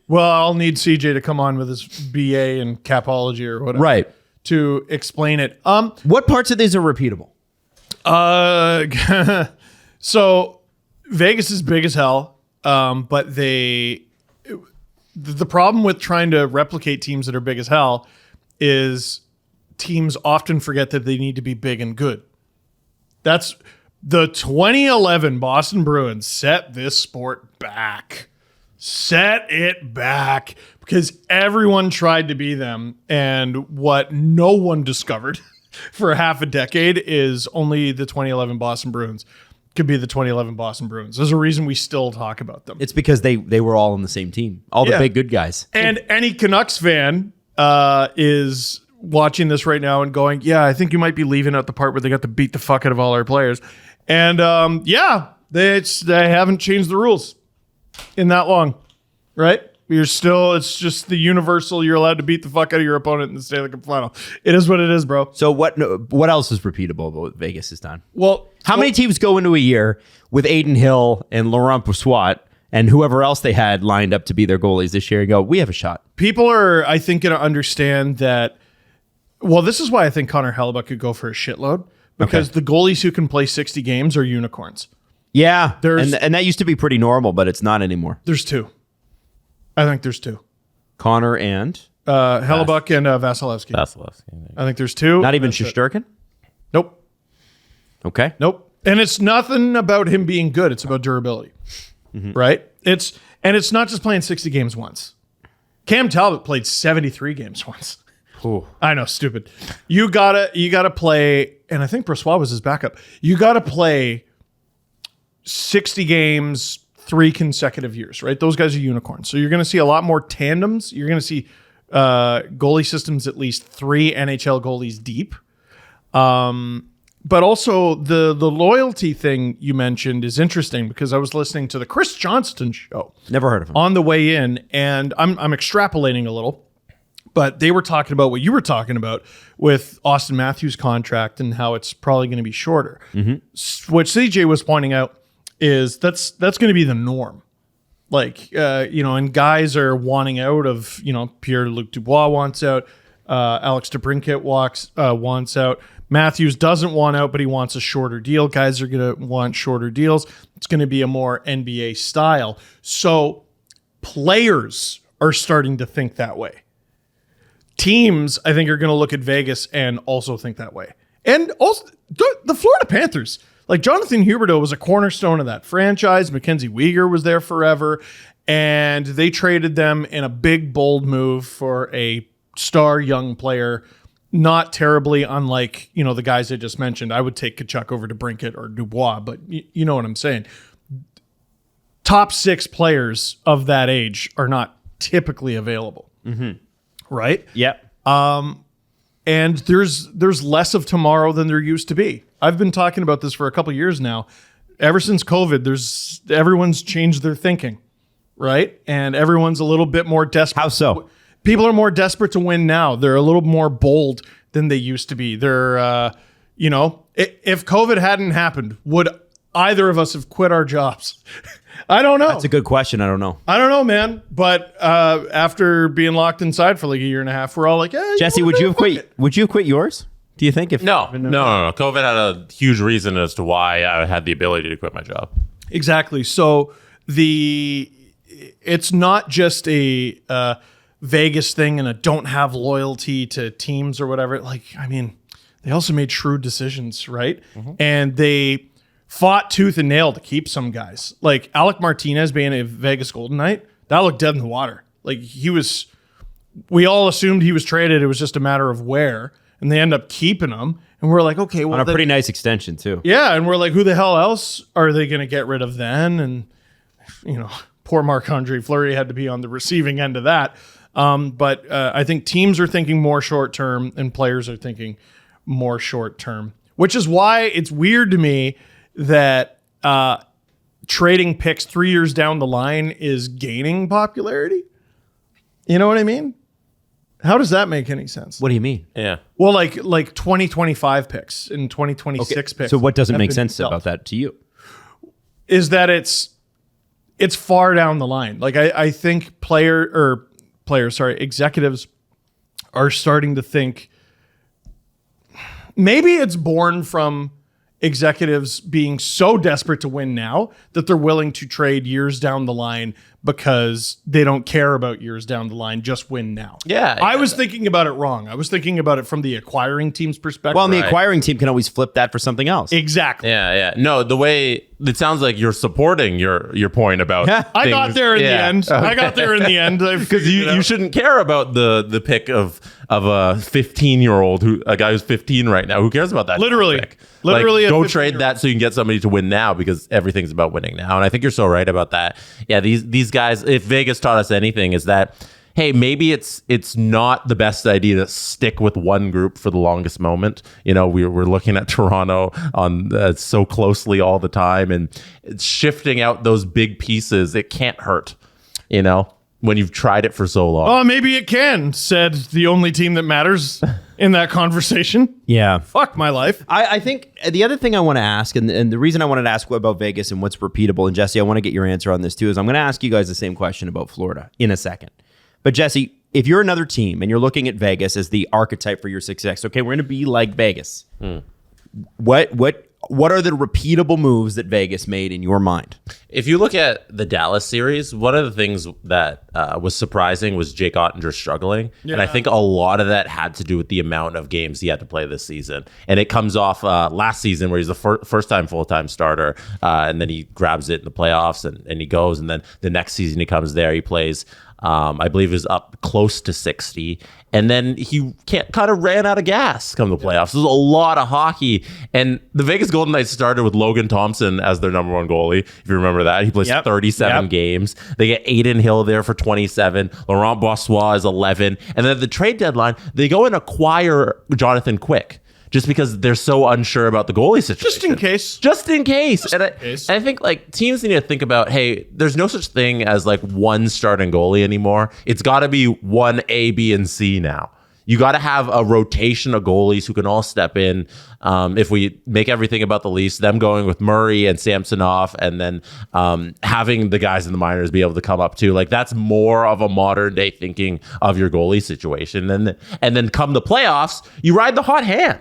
Well, I'll need CJ to come on with his BA in capology or whatever, right, to explain it. What parts of these are repeatable? So Vegas is big as hell, but the problem with trying to replicate teams that are big as hell is teams often forget that they need to be big and good. That's the 2011 Boston Bruins set this sport back Set it back, because everyone tried to be them. And what no one discovered for half a decade is only the 2011 Boston Bruins could be the 2011 Boston Bruins. There's a reason we still talk about them. It's because they were all on the same team. All the big good guys. And any Canucks fan is watching this right now and going, yeah, I think you might be leaving out the part where they got to beat the fuck out of all our players. And they haven't changed the rules in that long, right? It's just the universal, you're allowed to beat the fuck out of your opponent in the Stanley Cup final. It is what it is, bro. So what else is repeatable about what Vegas has done? Well, how many teams go into a year with Aiden Hill and Laurent Brossoit and whoever else they had lined up to be their goalies this year and go, we have a shot? People are, I think, going to understand that. Well, this is why I think Connor Hellebuyck could go for a shitload, because the goalies who can play 60 games are unicorns. Yeah, and that used to be pretty normal, but it's not anymore. There's two. I think there's two. Connor and? Hellebuyck and Vasilevsky. I think there's two. Not even Shesterkin? Nope. Okay. Nope. And it's nothing about him being good. It's about durability, right? It's not just playing 60 games once. Cam Talbot played 73 games once. Ooh. I know, stupid. You gotta play, and I think Brossoit was his backup. You gotta play 60 games 3 consecutive years, right? Those guys are unicorns. So you're going to see a lot more tandems. You're going to see goalie systems at least 3 NHL goalies deep. But also the loyalty thing you mentioned is interesting, because I was listening to the Chris Johnston show. Never heard of him. On the way in, and I'm extrapolating a little, but they were talking about what you were talking about with Austin Matthews' contract and how it's probably going to be shorter. What CJ was pointing out is that's going to be the norm. Like, and guys are wanting out of, Pierre-Luc Dubois wants out. Alex DeBrincat wants out. Matthews doesn't want out, but he wants a shorter deal. Guys are going to want shorter deals. It's going to be a more NBA style. So players are starting to think that way. Teams, I think, are going to look at Vegas and also think that way. And also the Florida Panthers. Like, Jonathan Huberdeau was a cornerstone of that franchise. Mackenzie Weegar was there forever. And they traded them in a big, bold move for a star young player. Not terribly unlike, the guys I just mentioned. I would take Tkachuk over to Brinkett or Dubois, but you know what I'm saying. Top 6 players of that age are not typically available. Right? Yep. And there's less of tomorrow than there used to be. I've been talking about this for a couple years now. Ever since COVID, everyone's changed their thinking, right? And everyone's a little bit more desperate. How so? People are more desperate to win now. They're a little more bold than they used to be. They're, if COVID hadn't happened, would either of us have quit our jobs? I don't know. That's a good question. I don't know, man. But after being locked inside for like a year and a half, we're all like, Jesse, would you have quit? Would you have quit yours? Do you think? No. COVID had a huge reason as to why I had the ability to quit my job. Exactly. So it's not just a Vegas thing and a don't have loyalty to teams or whatever. Like, I mean, they also made shrewd decisions, right? And they fought tooth and nail to keep some guys. Like Alec Martinez being a Vegas Golden Knight, that looked dead in the water. Like, we all assumed he was traded. It was just a matter of where. And they end up keeping him. And we're like, okay, well, on a pretty nice extension too. Yeah. And we're like, who the hell else are they going to get rid of then? And, poor Marc-Andre Fleury had to be on the receiving end of that. But I think teams are thinking more short term and players are thinking more short term, which is why it's weird to me that trading picks 3 years down the line is gaining popularity. You know what I mean? How does that make any sense? What do you mean? Yeah. Well, like 2025 picks and 2026 picks. So what doesn't make sense about that to you? Is that it's far down the line. Like I think executives are starting to think, maybe it's born from executives being so desperate to win now that they're willing to trade years down the line because they don't care about years down the line, just win now. Yeah. I was thinking about it wrong. I was thinking about it from the acquiring team's perspective. Well, and the acquiring team can always flip that for something else. Exactly. Yeah. No, the way it sounds like you're supporting your point about I got there in the end. Okay. I got there in the end. Because you shouldn't care about the pick of a 15-year-old a guy who's 15 right now. Who cares about that? Literally. pick? Literally, go trade that so you can get somebody to win now, because everything's about winning now. And I think you're so right about that. Yeah, these guys, if Vegas taught us anything, is that, hey, maybe it's not the best idea to stick with one group for the longest moment. We're looking at Toronto on so closely all the time, and it's shifting out those big pieces. It can't hurt, when you've tried it for so long. Oh, maybe it can, said the only team that matters in that conversation. Yeah. Fuck my life. I think the other thing I want to ask, and the reason I wanted to ask about Vegas and what's repeatable, and Jesse, I want to get your answer on this too, is I'm going to ask you guys the same question about Florida in a second. But Jesse, if you're another team and you're looking at Vegas as the archetype for your success, okay, we're going to be like Vegas. What are the repeatable moves that Vegas made in your mind? If you look at the Dallas series, one of the things that was surprising was Jake Ottinger struggling. Yeah. And I think a lot of that had to do with the amount of games he had to play this season. And it comes off last season where he's the first-time full-time starter, and then he grabs it in the playoffs and he goes. And then the next season he comes there, he plays, I believe is up close to 60. And then he kind of ran out of gas come the playoffs. There's a lot of hockey. And the Vegas Golden Knights started with Logan Thompson as their number one goalie. If you remember that, he plays 37 games. They get Aiden Hill there for 27. Laurent Brossoit is 11. And then at the trade deadline, they go and acquire Jonathan Quick, just because they're so unsure about the goalie situation. Just in case. And I think teams need to think about, hey, there's no such thing as one starting goalie anymore. It's got to be one A, B, and C now. You got to have a rotation of goalies who can all step in. If we make everything about the Leafs, them going with Murray and Samsonov, and then having the guys in the minors be able to come up too. That's more of a modern day thinking of your goalie situation. And then come the playoffs, you ride the hot hand.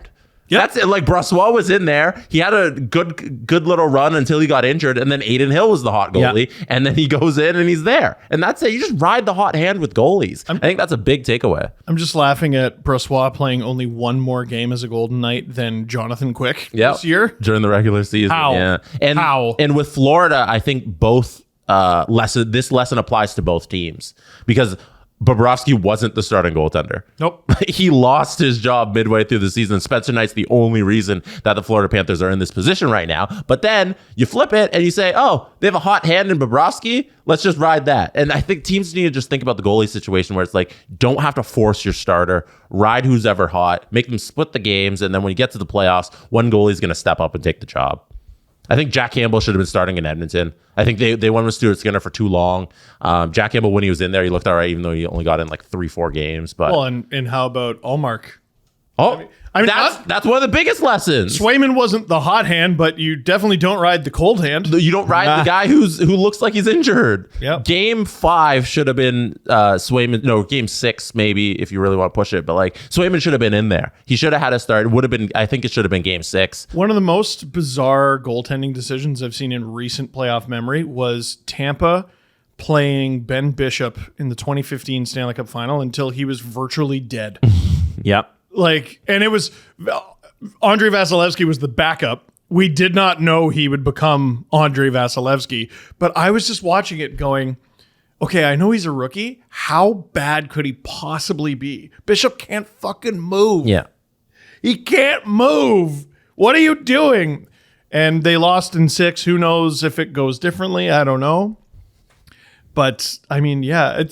Yeah, that's it. Brossoit was in there. He had a good little run until he got injured, and then Aiden Hill was the hot goalie, and then he goes in and he's there. And that's it. You just ride the hot hand with goalies. I think that's a big takeaway. I'm just laughing at Brossoit playing only one more game as a Golden Knight than Jonathan Quick this year during the regular season. How? Yeah. And How? And with Florida, I think both this lesson applies to both teams, because Bobrovsky wasn't the starting goaltender. Nope. He lost his job midway through the season. Spencer Knight's the only reason that the Florida Panthers are in this position right now. But then you flip it and you say, oh, they have a hot hand in Bobrovsky. Let's just ride that. And I think teams need to just think about the goalie situation where it's don't have to force your starter. Ride who's ever hot. Make them split the games. And then when you get to the playoffs, one goalie is going to step up and take the job. I think Jack Campbell should have been starting in Edmonton. I think they went with Stuart Skinner for too long. Jack Campbell, when he was in there, he looked all right, even though he only got in 3-4 games. But and how about Allmark? Oh, I mean that's one of the biggest lessons. Swayman wasn't the hot hand, but you definitely don't ride the cold hand. You don't ride the guy who looks like he's injured. Yep. Game 5 should have been Swayman. No, game 6 maybe if you really want to push it. But Swayman should have been in there. He should have had a start. It would have been. I think it should have been game 6. One of the most bizarre goaltending decisions I've seen in recent playoff memory was Tampa playing Ben Bishop in the 2015 Stanley Cup Final until he was virtually dead. Yep. And it was Andrei Vasilevsky was the backup. We did not know he would become Andrei Vasilevsky, but I was just watching it going, okay, I know he's a rookie. How bad could he possibly be? Bishop can't fucking move. Yeah. He can't move. What are you doing? And they lost in 6. Who knows if it goes differently? I don't know. But I mean, yeah,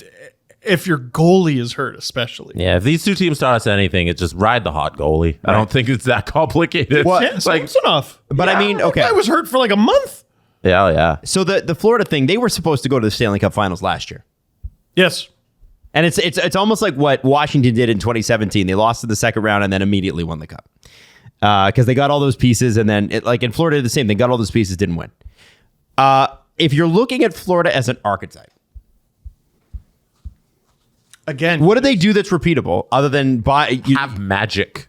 if your goalie is hurt, especially. Yeah, if these two teams taught us anything, it's just ride the hot goalie. Right. I don't think it's that complicated. Well, it's enough. But I mean, okay. I was hurt for a month. Yeah. So the Florida thing, they were supposed to go to the Stanley Cup Finals last year. Yes. And it's almost like what Washington did in 2017. They lost in the second round and then immediately won the cup. Because they got all those pieces, and then in Florida, the same. They got all those pieces, didn't win. If you're looking at Florida as an archetype, again, what do they do that's repeatable other than have magic?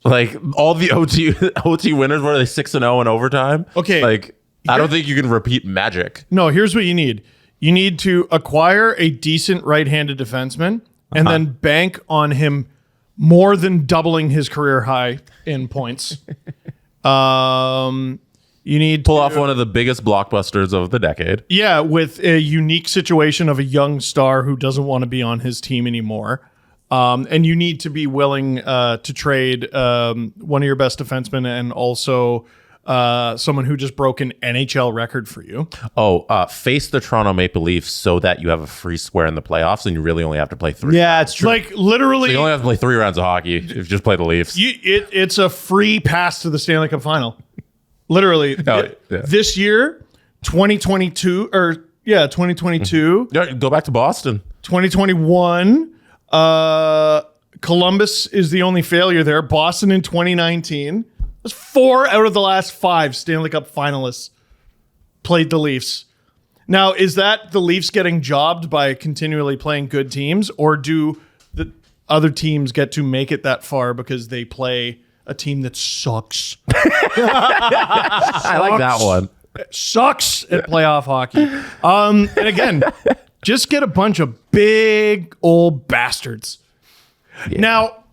All the OT winners, what are they, 6-0 in overtime? Okay. I don't think you can repeat magic. No, here's what you need. You need to acquire a decent right-handed defenseman and then bank on him more than doubling his career high in points. You need Pull off one of the biggest blockbusters of the decade. Yeah, with a unique situation of a young star who doesn't want to be on his team anymore. And you need to be willing to trade one of your best defensemen and also someone who just broke an NHL record for you. Face the Toronto Maple Leafs so that you have a free square in the playoffs and you really only have to play 3. Yeah, it's true. Like literally, So you only have to play 3 rounds of hockey if you just play the Leafs. it's a free pass to the Stanley Cup final. Literally, this year, 2022, 2022. Yeah, go back to Boston. 2021, Columbus is the only failure there. Boston in 2019. That's 4 out of the last 5 Stanley Cup finalists played the Leafs. Now, is that the Leafs getting jobbed by continually playing good teams, or do the other teams get to make it that far because they play a team that sucks? I like that one. Sucks at playoff hockey. And again, just get a bunch of big old bastards. Yeah. Now,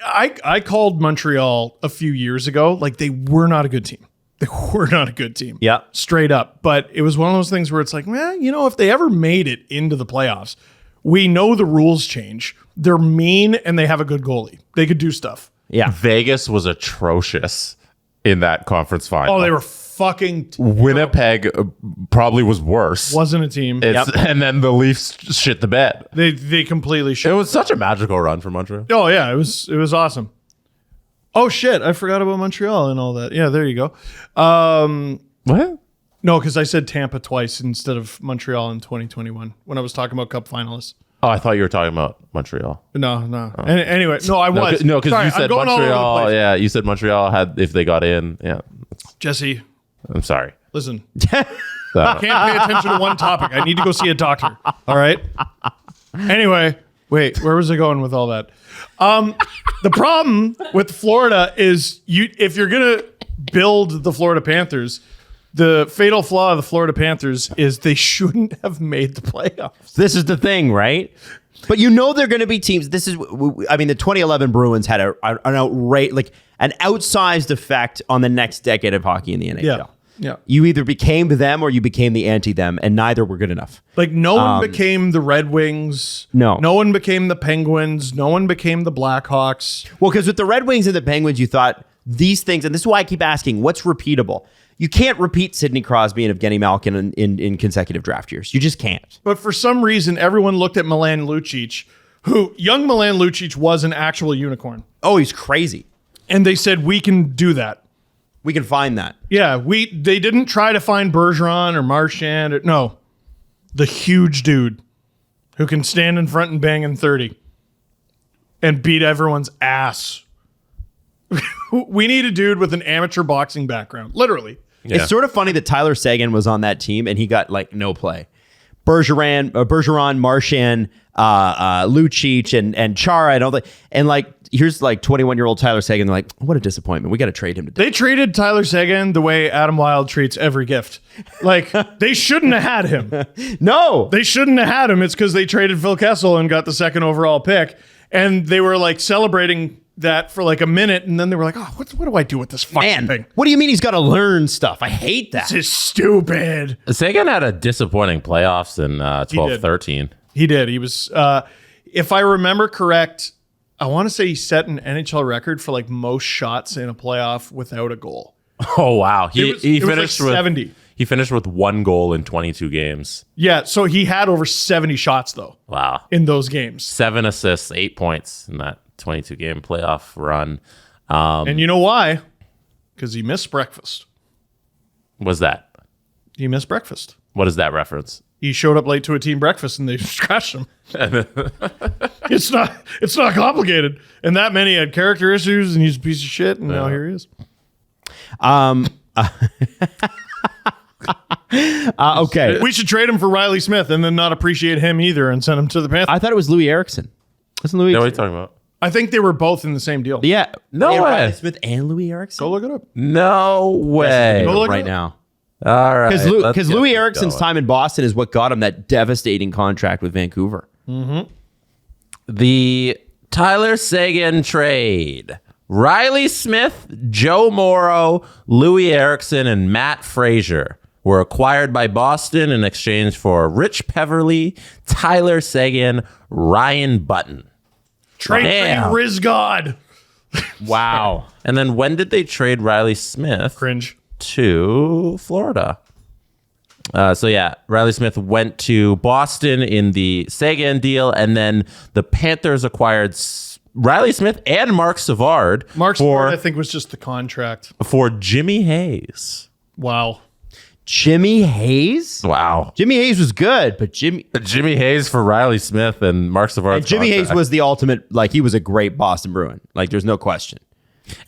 I called Montreal a few years ago. Like, they were not a good team. They were not a good team. Yeah. Straight up. But it was one of those things where it's like, if they ever made it into the playoffs, we know the rules change. They're mean and they have a good goalie. They could do stuff. Yeah. Vegas was atrocious in that conference final. Oh, they were fucking Winnipeg probably was worse. Wasn't a team. And then the Leafs shit the bed. They completely shit. It was such a magical run for Montreal. Oh yeah, it was awesome. Oh shit, I forgot about Montreal and all that. Yeah, there you go. What? No, because I said Tampa twice instead of Montreal in 2021 when I was talking about Cup finalists. Oh, I thought you were talking about Montreal. No. Oh. Anyway, no, I was. No, because you said Montreal. Yeah, you said Montreal had if they got in. Yeah, Jesse, I'm sorry. listen. I can't pay attention to one topic. I need to go see a doctor. All right. Anyway, wait, where was I going with all that? The problem with Florida is if you're gonna build the Florida Panthers, the fatal flaw of the Florida Panthers is they shouldn't have made the playoffs. This is the thing, right? But they're going to be teams. This is, the 2011 Bruins had an outsized effect on the next decade of hockey in the NHL. Yeah. You either became them or you became the anti-them, and neither were good enough. Like, no one became the Red Wings. No one became the Penguins. No one became the Blackhawks. Well, because with the Red Wings and the Penguins, you thought these things, and this is why I keep asking, what's repeatable? You can't repeat Sidney Crosby and Evgeny Malkin in consecutive draft years. You just can't. But for some reason, everyone looked at Milan Lucic, young Milan Lucic was an actual unicorn. Oh, he's crazy. And they said, we can do that. We can find that. Yeah, they didn't try to find Bergeron or Marchand. No, the huge dude who can stand in front and bang in 30 and beat everyone's ass. We need a dude with an amateur boxing background, literally. Yeah. It's sort of funny that Tyler Seguin was on that team and he got no play. Bergeron, Marchand, Lucic, and Chara, and here's 21-year-old Tyler Seguin. They're like, what a disappointment. We got to trade him today. They traded Tyler Seguin the way Adam Wilde treats every gift. They shouldn't have had him. No, they shouldn't have had him. It's because they traded Phil Kessel and got the 2nd overall pick, and they were celebrating that for a minute, and then they were like, oh, what do I do with this fucking thing? What do you mean he's got to learn stuff? I hate that. This is stupid. Sagan had a disappointing playoffs in 12-13. He did. He was, if I remember correct, I want to say he set an NHL record for most shots in a playoff without a goal. Oh, wow. He finished with 70. He finished with 1 goal in 22 games. Yeah, so he had over 70 shots, though. Wow. In those games. 7 assists, 8 points in that 22-game playoff run. And you know why? Because he missed breakfast. What's that? He missed breakfast. What is that reference? He showed up late to a team breakfast and they scratched him. It's not complicated. And that many had character issues and he's a piece of shit, and now here he is. Okay. We should trade him for Riley Smith and then not appreciate him either and send him to the Panthers. I thought it was Louis Eriksson. Wasn't Louis? No, what are you talking about? I think they were both in the same deal. Yeah. No way. Riley Smith and Louis Eriksson. Go look it up. No way. Go look right now. All right. Because Louis Eriksson's time in Boston is what got him that devastating contract with Vancouver. The Tyler Seguin trade. Riley Smith, Joe Morrow, Louis Eriksson, and Matt Frazier were acquired by Boston in exchange for Rich Peverly, Tyler Seguin, Ryan Button. Trade Rizz Gawd. Wow. And then when did they trade Riley Smith? Cringe. To Florida. Riley Smith went to Boston in the Seguin deal, and then the Panthers acquired Riley Smith and Mark Savard. Savard, I think, was just the contract. For Jimmy Hayes. Wow. Jimmy Hayes? Wow. Jimmy Hayes was good, but Jimmy Hayes for Riley Smith and Mark Savard. And Jimmy Hayes was the ultimate, he was a great Boston Bruin. There's no question.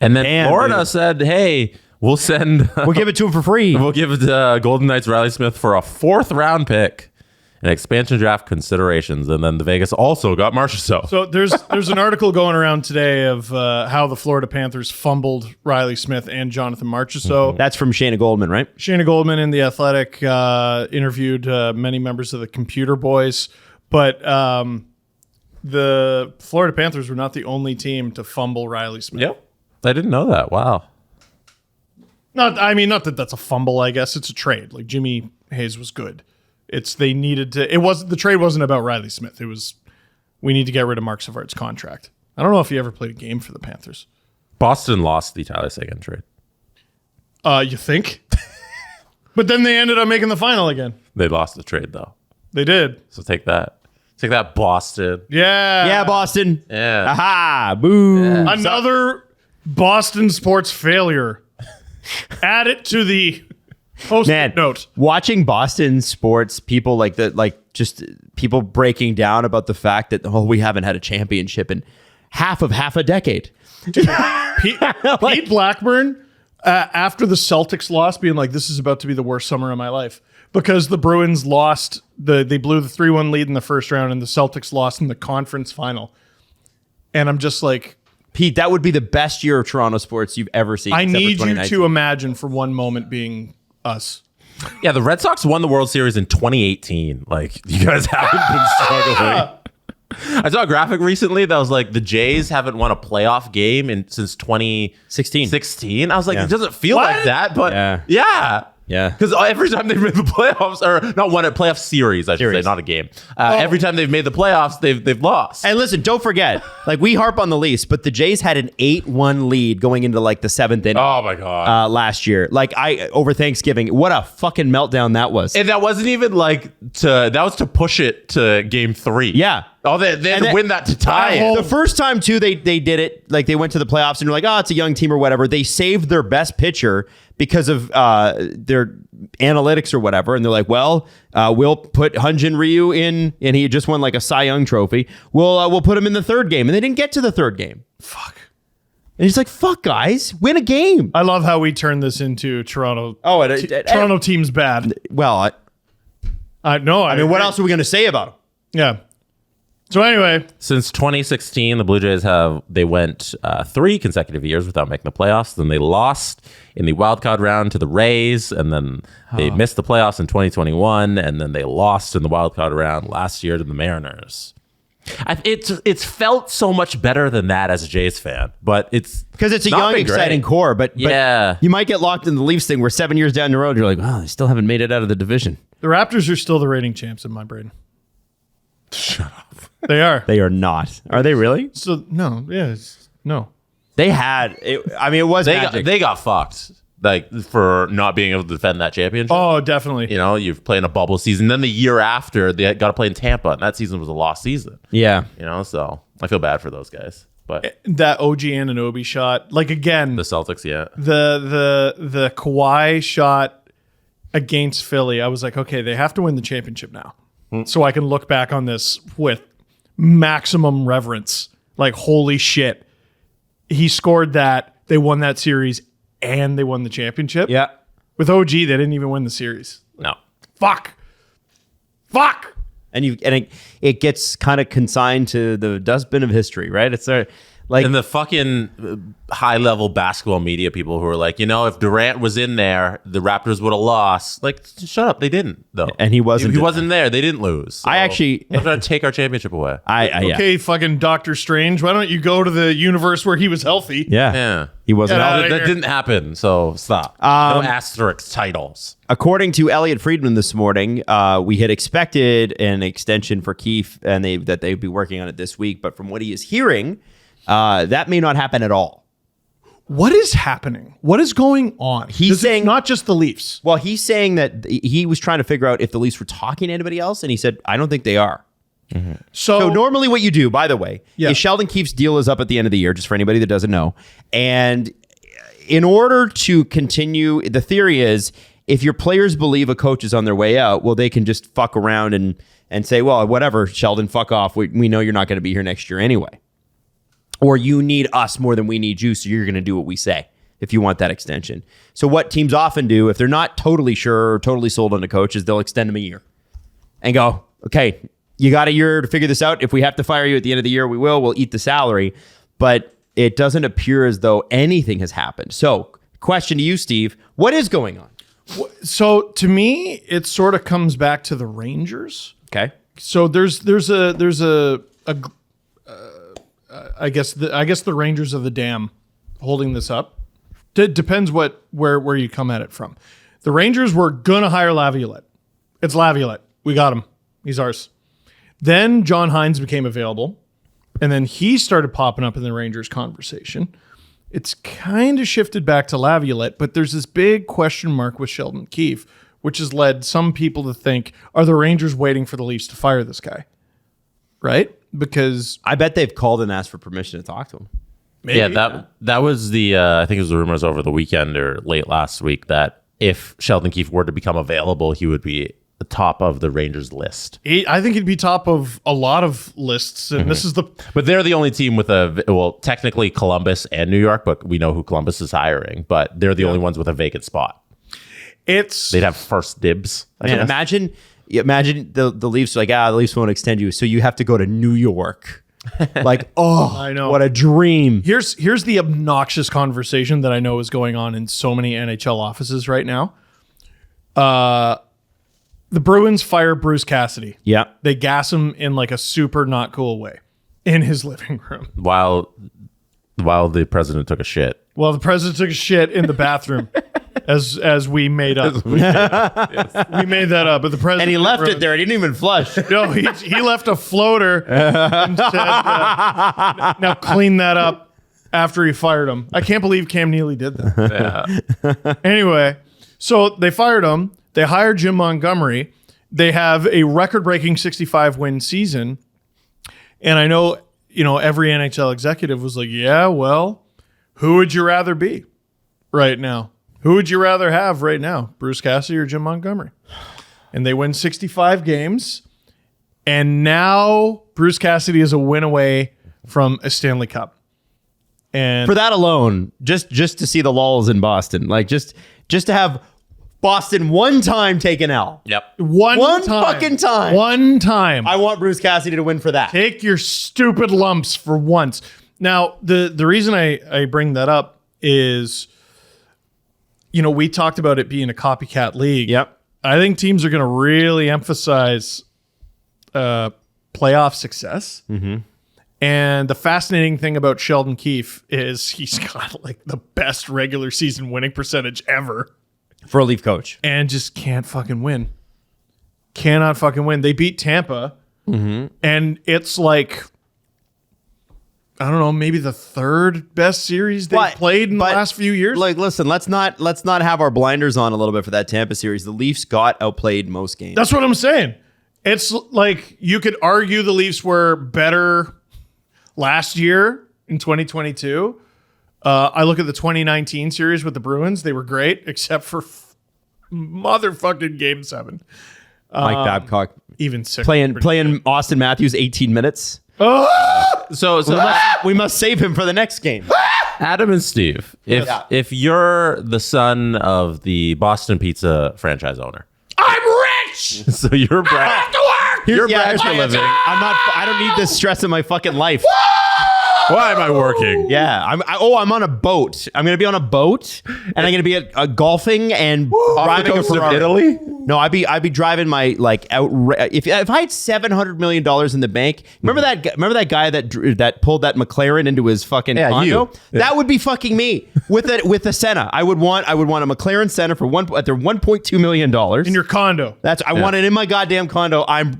And then Florida said, hey, we'll give it to him for free. We'll give it to Golden Knights Riley Smith for a 4th round pick and expansion draft considerations. And then the Vegas also got Marchessault. So there's an article going around today of how the Florida Panthers fumbled Riley Smith and Jonathan Marchessault. That's from Shayna Goldman, right? Shayna Goldman in The Athletic interviewed many members of the Computer Boys. But the Florida Panthers were not the only team to fumble Riley Smith. Yep. I didn't know that. Wow. Not that that's a fumble, I guess. It's a trade. Jimmy Hayes was good. The trade wasn't about Riley Smith. It was, we need to get rid of Mark Savard's contract. I don't know if he ever played a game for the Panthers. Boston lost the Tyler Seguin trade. You think? But then they ended up making the final again. They lost the trade, though. They did. So take that. Take that, Boston. Yeah. Yeah, Boston. Yeah. Aha. Boo. Yeah. Another Boston sports failure. Add it to the post-it note. Watching Boston sports, people just people breaking down about the fact that, we haven't had a championship in half a decade. Pete Blackburn, after the Celtics lost, being like, this is about to be the worst summer of my life. Because the Bruins lost, they blew the 3-1 lead in the first round, and the Celtics lost in the conference final. And I'm just like, Pete, that would be the best year of Toronto sports you've ever seen. I need you to imagine for one moment being us. Yeah, the Red Sox won the World Series in 2018. You guys haven't been struggling. I saw a graphic recently that was the Jays haven't won a playoff game since 2016. I was like, it doesn't feel like that, but yeah. Yeah. Because every time they've made the playoffs, or not won a playoff series, I should say, not a game. Every time they've made the playoffs, they've lost. And listen, don't forget, we harp on the Leafs, but the Jays had an 8-1 lead going into the 7th inning. Oh my God. Last year. Over Thanksgiving. What a fucking meltdown that was. And that wasn't even that was to push it to game 3. Yeah. Oh, they had to win that to tie it. The first time, too, they did it. They went to the playoffs and they're it's a young team or whatever. They saved their best pitcher because of their analytics or whatever. And they're we'll put Hyun-Jin Ryu in, and he just won a Cy Young trophy. We'll put him in the third game. And they didn't get to the third game. Fuck. And he's like, fuck, guys, win a game. I love how we turn this into Toronto. Toronto team's bad. Well, I mean, what else are we going to say about him? Yeah. So anyway, since 2016, the Blue Jays went 3 consecutive years without making the playoffs. Then they lost in the wildcard round to the Rays, and then they missed the playoffs in 2021, and then they lost in the wildcard round last year to the Mariners. It's felt so much better than that as a Jays fan, but it's because it's a young, exciting core. But you might get locked in the Leafs thing where 7 years down the road, you're like, wow, they still haven't made it out of the division. The Raptors are still the reigning champs in my brain. Shut up. They are. They are not. Are they really? So no. Yes. No. They had. It was. They got fucked. For not being able to defend that championship. Oh, definitely. You've played a bubble season. Then the year after, they got to play in Tampa, and that season was a lost season. Yeah. So I feel bad for those guys. But that OG Anunoby shot, again, the Celtics, yeah. The Kawhi shot against Philly, I was like, okay, they have to win the championship now. So I can look back on this with maximum reverence. Holy shit. He scored that. They won that series and they won the championship. Yeah. With OG, they didn't even win the series. No. Fuck. And it gets kind of consigned to the dustbin of history, right? It's Like, and the fucking high-level basketball media people who are like, if Durant was in there, the Raptors would have lost. Like, shut up. They didn't, though. And he wasn't. He wasn't there. They didn't lose. So I actually... they're going to take our championship away. Okay, fucking Doctor Strange. Why don't you go to the universe where he was healthy? Yeah. He wasn't. That didn't happen, so stop. No asterisk titles. According to Elliot Friedman this morning, we had expected an extension for Keefe, and that they'd be working on it this week. But from what he is hearing, that may not happen at all. What is happening? What is going on? He's saying it's not just the Leafs. Well, he's saying that he was trying to figure out if the Leafs were talking to anybody else, and he said, I don't think they are. Mm-hmm. So normally what you do, by the way, is Sheldon Keefe's deal is up at the end of the year, just for anybody that doesn't know. And in order to continue, the theory is if your players believe a coach is on their way out, well, they can just fuck around and say, well, whatever, Sheldon, fuck off. We know you're not going to be here next year anyway. Or you need us more than we need you, so you're going to do what we say if you want that extension. So what teams often do, if they're not totally sure or totally sold on a coach, is they'll extend them a year and go, okay, you got a year to figure this out. If we have to fire you at the end of the year, we will. We'll eat the salary. But it doesn't appear as though anything has happened. So question to you, Steve, what is going on? So to me, it sort of comes back to the Rangers. Okay. So there's I guess the Rangers of the Dam holding this up. Depends where you come at it from. The Rangers were gonna hire Laviolette. It's Laviolette. We got him. He's ours. Then John Hines became available, and then he started popping up in the Rangers conversation. It's kind of shifted back to Laviolette, but there's this big question mark with Sheldon Keefe, which has led some people to think, are the Rangers waiting for the Leafs to fire this guy? Right? Because I bet they've called and asked for permission to talk to him. maybe, Yeah, that was the I think it was the rumors over the weekend or late last week that if Sheldon Keefe were to become available, he would be the top of the Rangers list. I think he'd be top of a lot of lists, and this is the But they're the only team with technically Columbus and New York, but we know who Columbus is hiring, but they're the only ones with a vacant spot. They'd have first dibs. Man, imagine the Leafs like, the Leafs won't extend you, so you have to go to New York. Like, I know. what a dream. Here's the obnoxious conversation that I know is going on in so many NHL offices right now. The Bruins fire Bruce Cassidy. Yeah. They gas him in like a super not cool way in his living room. While the president took a shit. Well, the president took a shit in the bathroom, as we made up. We made that up, but the president And he left it there. He didn't even flush. No, he left a floater and said, now clean that up after he fired him. I can't believe Cam Neely did that. Yeah. Anyway, so they fired him. They hired Jim Montgomery. They have a record-breaking 65-win season. And I know, every NHL executive was like, yeah, well, who would you rather be right now? Who would you rather have right now, Bruce Cassidy or Jim Montgomery? And they win 65 games. And now Bruce Cassidy is a win away from a Stanley Cup. And For that alone, just to see the lulls in Boston, like just to have Boston one time take an L. Yep. One fucking time. One time. I want Bruce Cassidy to win for that. Take your stupid lumps for once. Now, the reason I bring that up is, we talked about it being a copycat league. Yep. I think teams are going to really emphasize playoff success. Mm-hmm. And the fascinating thing about Sheldon Keefe is he's got like the best regular season winning percentage ever. For a Leaf coach. And just can't fucking win. Cannot fucking win. They beat Tampa. Mm-hmm. And it's like, I don't know, maybe the third best series they've played in the last few years. Like, listen, let's not have our blinders on a little bit for that Tampa series. The Leafs got outplayed most games. That's what I'm saying. It's like you could argue the Leafs were better last year in 2022. I look at the 2019 series with the Bruins. They were great, except for motherfucking Game 7. Mike Babcock Even sick. playing Austin Matthews 18 minutes. So We must save him for the next game. Adam and Steve, if you're the son of the Boston Pizza franchise owner, I'm rich! so you're Brad. I have to work! You're Brad for a living. I don't need this stress in my fucking life. Why am I working? Yeah, I'm on a boat. I'm going to be on a boat, and I'm going to be golfing and driving a Ferrari. Italy? No, I'd be driving my if I had $700 million in the bank. Remember that guy that pulled that McLaren into his fucking condo? You. Yeah. That would be fucking me with a Senna. I would want a McLaren Senna for $1.2 million In your condo. I want it in my goddamn condo. I'm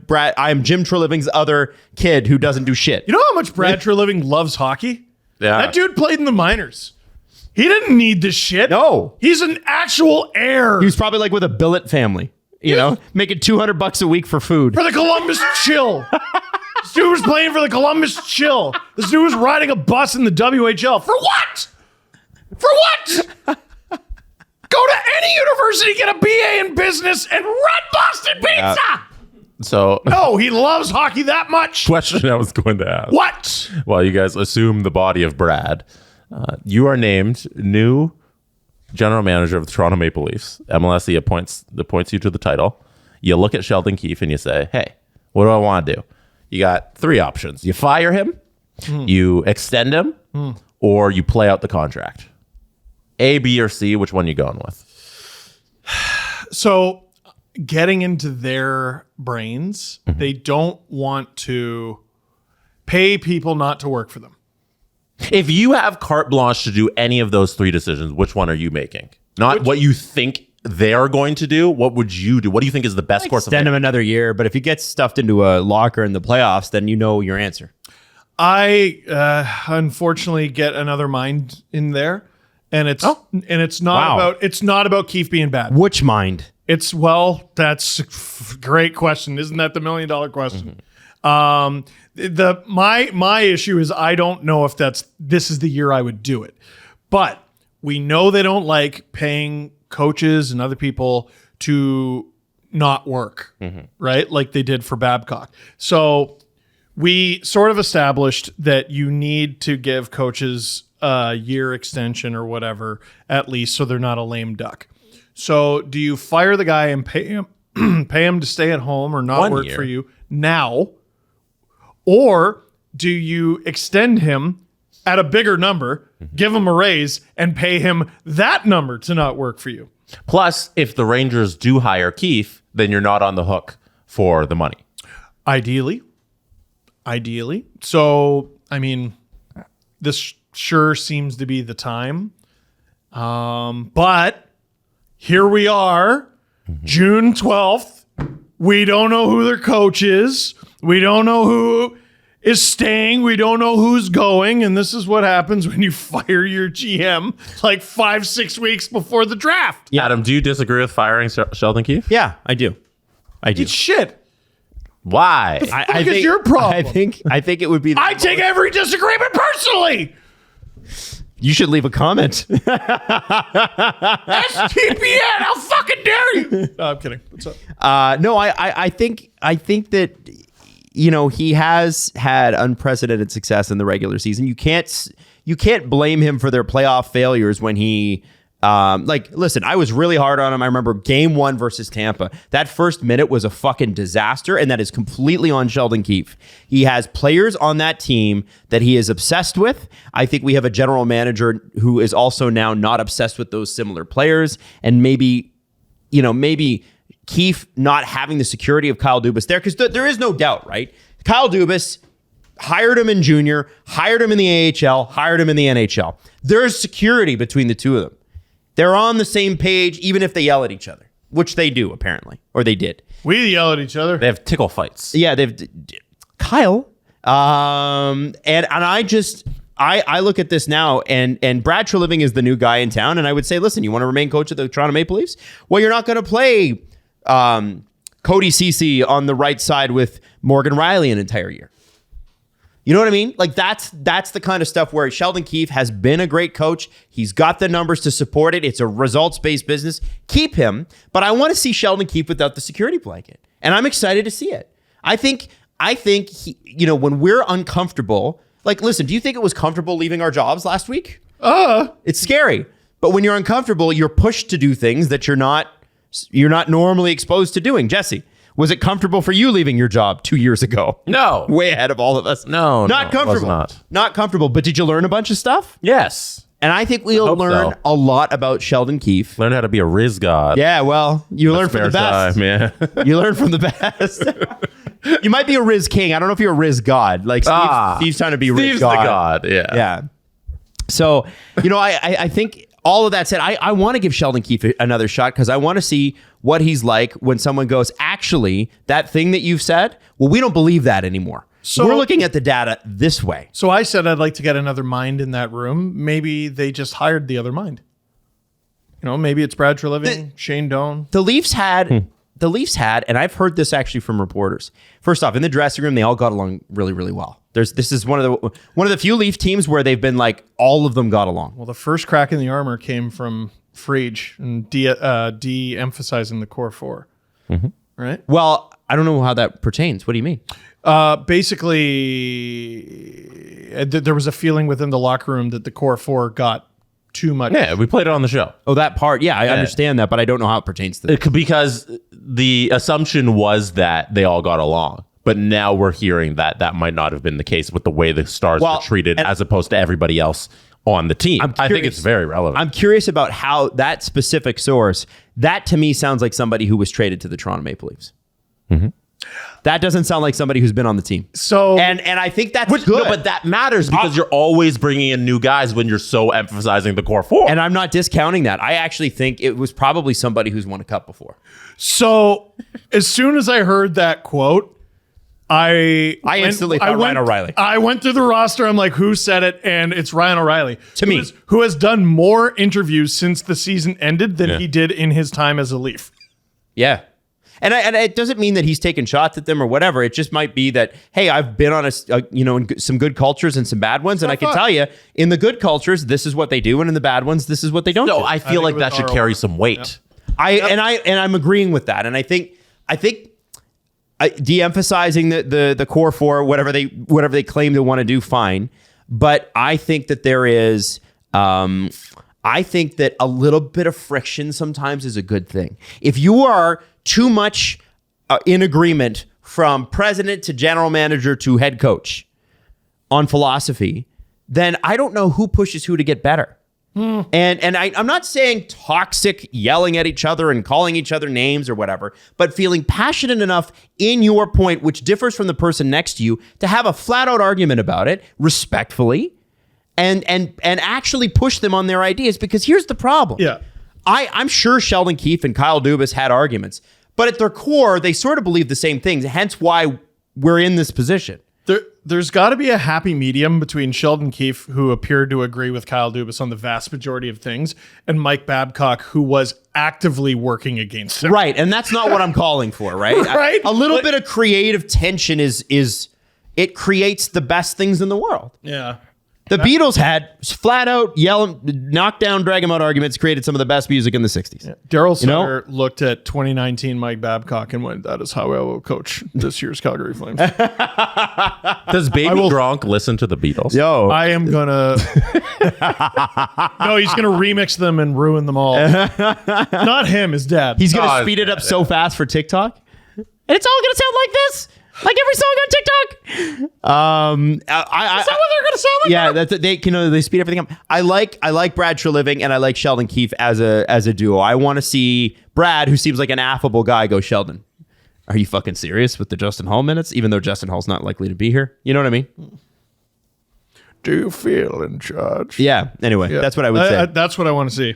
Jim Treliving's other kid who doesn't do shit. You know how much Brad Treliving loves hockey? Yeah. That dude played in the minors. He didn't need this shit. No. He's an actual heir. He was probably like with a billet family, making $200 a week for food. For the Columbus Chill. This dude was playing for the Columbus Chill. This dude was riding a bus in the WHL. For what? For what? Go to any university, get a BA in business, and run Boston Pizza. So No, he loves hockey that much. question I was going to ask. What? Well, you guys assume the body of Brad. You are named new general manager of the Toronto Maple Leafs. MLSE appoints you to the title. You look at Sheldon Keefe and you say, hey, what do I want to do? You got three options. You fire him, you extend him, or you play out the contract. A, B, or C, which one are you going with? So getting into their brains, they don't want to pay people not to work for them. If you have carte blanche to do any of those three decisions, which one are you making? Not what you think they're going to do. What would you do? What do you think is the best course of action? Extend him another year, but if he gets stuffed into a locker in the playoffs, then you know your answer. I unfortunately get another mind in there, and it's not about Keefe being bad. Which mind? That's a great question. Isn't that the $1 million question? My issue is I don't know if this is the year I would do it, but we know they don't like paying coaches and other people to not work, right? Like they did for Babcock. So we sort of established that you need to give coaches a year extension or whatever, at least, so they're not a lame duck. So do you fire the guy and pay him to stay at home or not work for you now? Or do you extend him at a bigger number, give him a raise, and pay him that number to not work for you? Plus, if the Rangers do hire Keefe, then you're not on the hook for the money. Ideally. So, I mean, this sure seems to be the time. But here we are, June 12th. We don't know who their coach is. We don't know who is staying. We don't know who's going. And this is what happens when you fire your GM like 5-6 weeks before the draft. Yeah. Adam, do you disagree with firing Sheldon Keefe? Yeah, I do. It's shit. Why? I think your problem. I think it would be. I take every disagreement personally. You should leave a comment. STPN, how fucking dare you? No, I'm kidding. What's up? No, I think that he has had unprecedented success in the regular season. You can't blame him for their playoff failures when he listen, I was really hard on him. I remember game 1 versus Tampa. That first minute was a fucking disaster, and that is completely on Sheldon Keefe. He has players on that team that he is obsessed with. I think we have a general manager who is also now not obsessed with those similar players, and maybe Keefe not having the security of Kyle Dubas there, because there is no doubt, right? Kyle Dubas hired him in junior, hired him in the AHL, hired him in the NHL. There is security between the two of them. They're on the same page, even if they yell at each other, which they do, apparently, or they did. We yell at each other. They have tickle fights. Yeah, Kyle. And I look at this now, and Brad Treliving is the new guy in town, and I would say, listen, you want to remain coach of the Toronto Maple Leafs? Well, you're not going to play Cody Ceci on the right side with Morgan Riley an entire year. You know what I mean? Like that's the kind of stuff where Sheldon Keefe has been a great coach. He's got the numbers to support it. It's a results-based business. Keep him, but I want to see Sheldon Keefe without the security blanket, and I'm excited to see it. I think he, when we're uncomfortable, like, listen, do you think it was comfortable leaving our jobs last week? It's scary, but when you're uncomfortable, you're pushed to do things that you're not normally exposed to doing. Jesse, Was it comfortable for you leaving your job 2 years ago? No. Way ahead of all of us. No, Not no, it was comfortable. Not comfortable. But did you learn a bunch of stuff? Yes. And I think we'll learn a lot about Sheldon Keefe. Learn how to be a Rizz Gawd. Yeah, well, you learn from the best. Time, yeah. You learn from the best. You might be a Rizz King. I don't know if you're a Rizz God. Like Steve's trying to be Steve's Rizz God. the God. Yeah. Yeah. So, I think all of that said, I want to give Sheldon Keefe another shot because I want to see what he's like when someone goes, actually, that thing that you've said, well, we don't believe that anymore. So we're looking at the data this way. So I said I'd like to get another mind in that room. Maybe they just hired the other mind. Maybe it's Brad Treliving, Shane Doan. The Leafs had, and I've heard this actually from reporters. First off, in the dressing room, they all got along really, really well. This is one of the few Leaf teams where they've been like all of them got along. Well, the first crack in the armor came from Frege and de-emphasizing the core four. Mm-hmm. Right? Well, I don't know how that pertains. What do you mean? Basically, there was a feeling within the locker room that the core four got too much. Yeah, we played it on the show. Oh, that part. Yeah, I understand that, but I don't know how it pertains to this. Because the assumption was that they all got along. But now we're hearing that might not have been the case with the way the stars were treated as opposed to everybody else on the team. I think it's very relevant. I'm curious about how that specific source, that to me sounds like somebody who was traded to the Toronto Maple Leafs. Mm-hmm. That doesn't sound like somebody who's been on the team. So and I think that's good. No, but that matters because you're always bringing in new guys when you're so emphasizing the core four. And I'm not discounting that. I actually think it was probably somebody who's won a cup before. So as soon as I heard that quote, I instantly thought Ryan O'Reilly. I went through the roster. I'm like, who said it? And it's Ryan O'Reilly. Who has done more interviews since the season ended than he did in his time as a Leaf. Yeah. And it doesn't mean that he's taking shots at them or whatever. It just might be that, hey, I've been on in some good cultures and some bad ones, and I can tell you, in the good cultures, this is what they do, and in the bad ones, this is what they don't do. No, I feel like that should carry some weight. Yep. I'm agreeing with that, and I think de-emphasizing the core four, whatever they claim they want to do, fine. But I think that there is. I think that a little bit of friction sometimes is a good thing. If you are too much in agreement from president to general manager to head coach on philosophy, then I don't know who pushes who to get better. And I'm not saying toxic yelling at each other and calling each other names or whatever, but feeling passionate enough in your point, which differs from the person next to you, to have a flat out argument about it respectfully and actually push them on their ideas. Because here's the problem. Yeah. I'm sure Sheldon Keefe and Kyle Dubas had arguments, but at their core, they sort of believe the same things, hence why we're in this position. There's got to be a happy medium between Sheldon Keefe, who appeared to agree with Kyle Dubas on the vast majority of things, and Mike Babcock, who was actively working against him. Right, and that's not what I'm calling for, right? Right? A little bit of creative tension is it creates the best things in the world. Yeah. The Beatles had flat out knock down, drag 'em out arguments, created some of the best music in the 60s. Yeah. Daryl Sutter looked at 2019 Mike Babcock and went, that is how I will coach this year's Calgary Flames. Does Baby Gronk listen to the Beatles? Yo. I am going to... No, he's going to remix them and ruin them all. Not him, his dad. He's going to speed it up so fast for TikTok. And it's all going to sound like this. Like every song on TikTok. Is that what they're going to sound like? Yeah, they speed everything up. I like Brad Treliving and I like Sheldon Keefe as a duo. I want to see Brad, who seems like an affable guy, go, Sheldon, are you fucking serious with the Justin Hall minutes? Even though Justin Hall's not likely to be here. You know what I mean? Do you feel in charge? Yeah. Anyway, that's what I would say. That's what I want to see.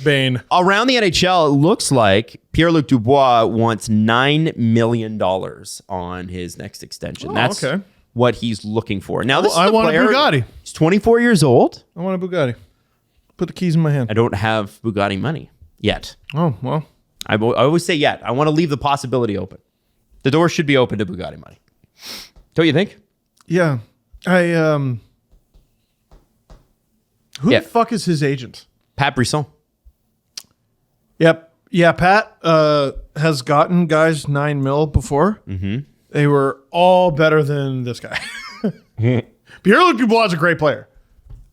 Bane. Around the NHL, it looks like Pierre-Luc Dubois wants $9 million on his next extension. That's what he's looking for. Now, this is I want a Bugatti. He's 24 years old. I want a Bugatti. Put the keys in my hand. I don't have Bugatti money yet. Oh, well. I always say yet. I want to leave the possibility open. The door should be open to Bugatti money. Don't you think? Yeah. Who the fuck is his agent? Pat Brisson. Yep. Yeah, Pat has gotten guys $9 million before. Mm-hmm. They were all better than this guy. Pierre-Luc Dubois is a great player.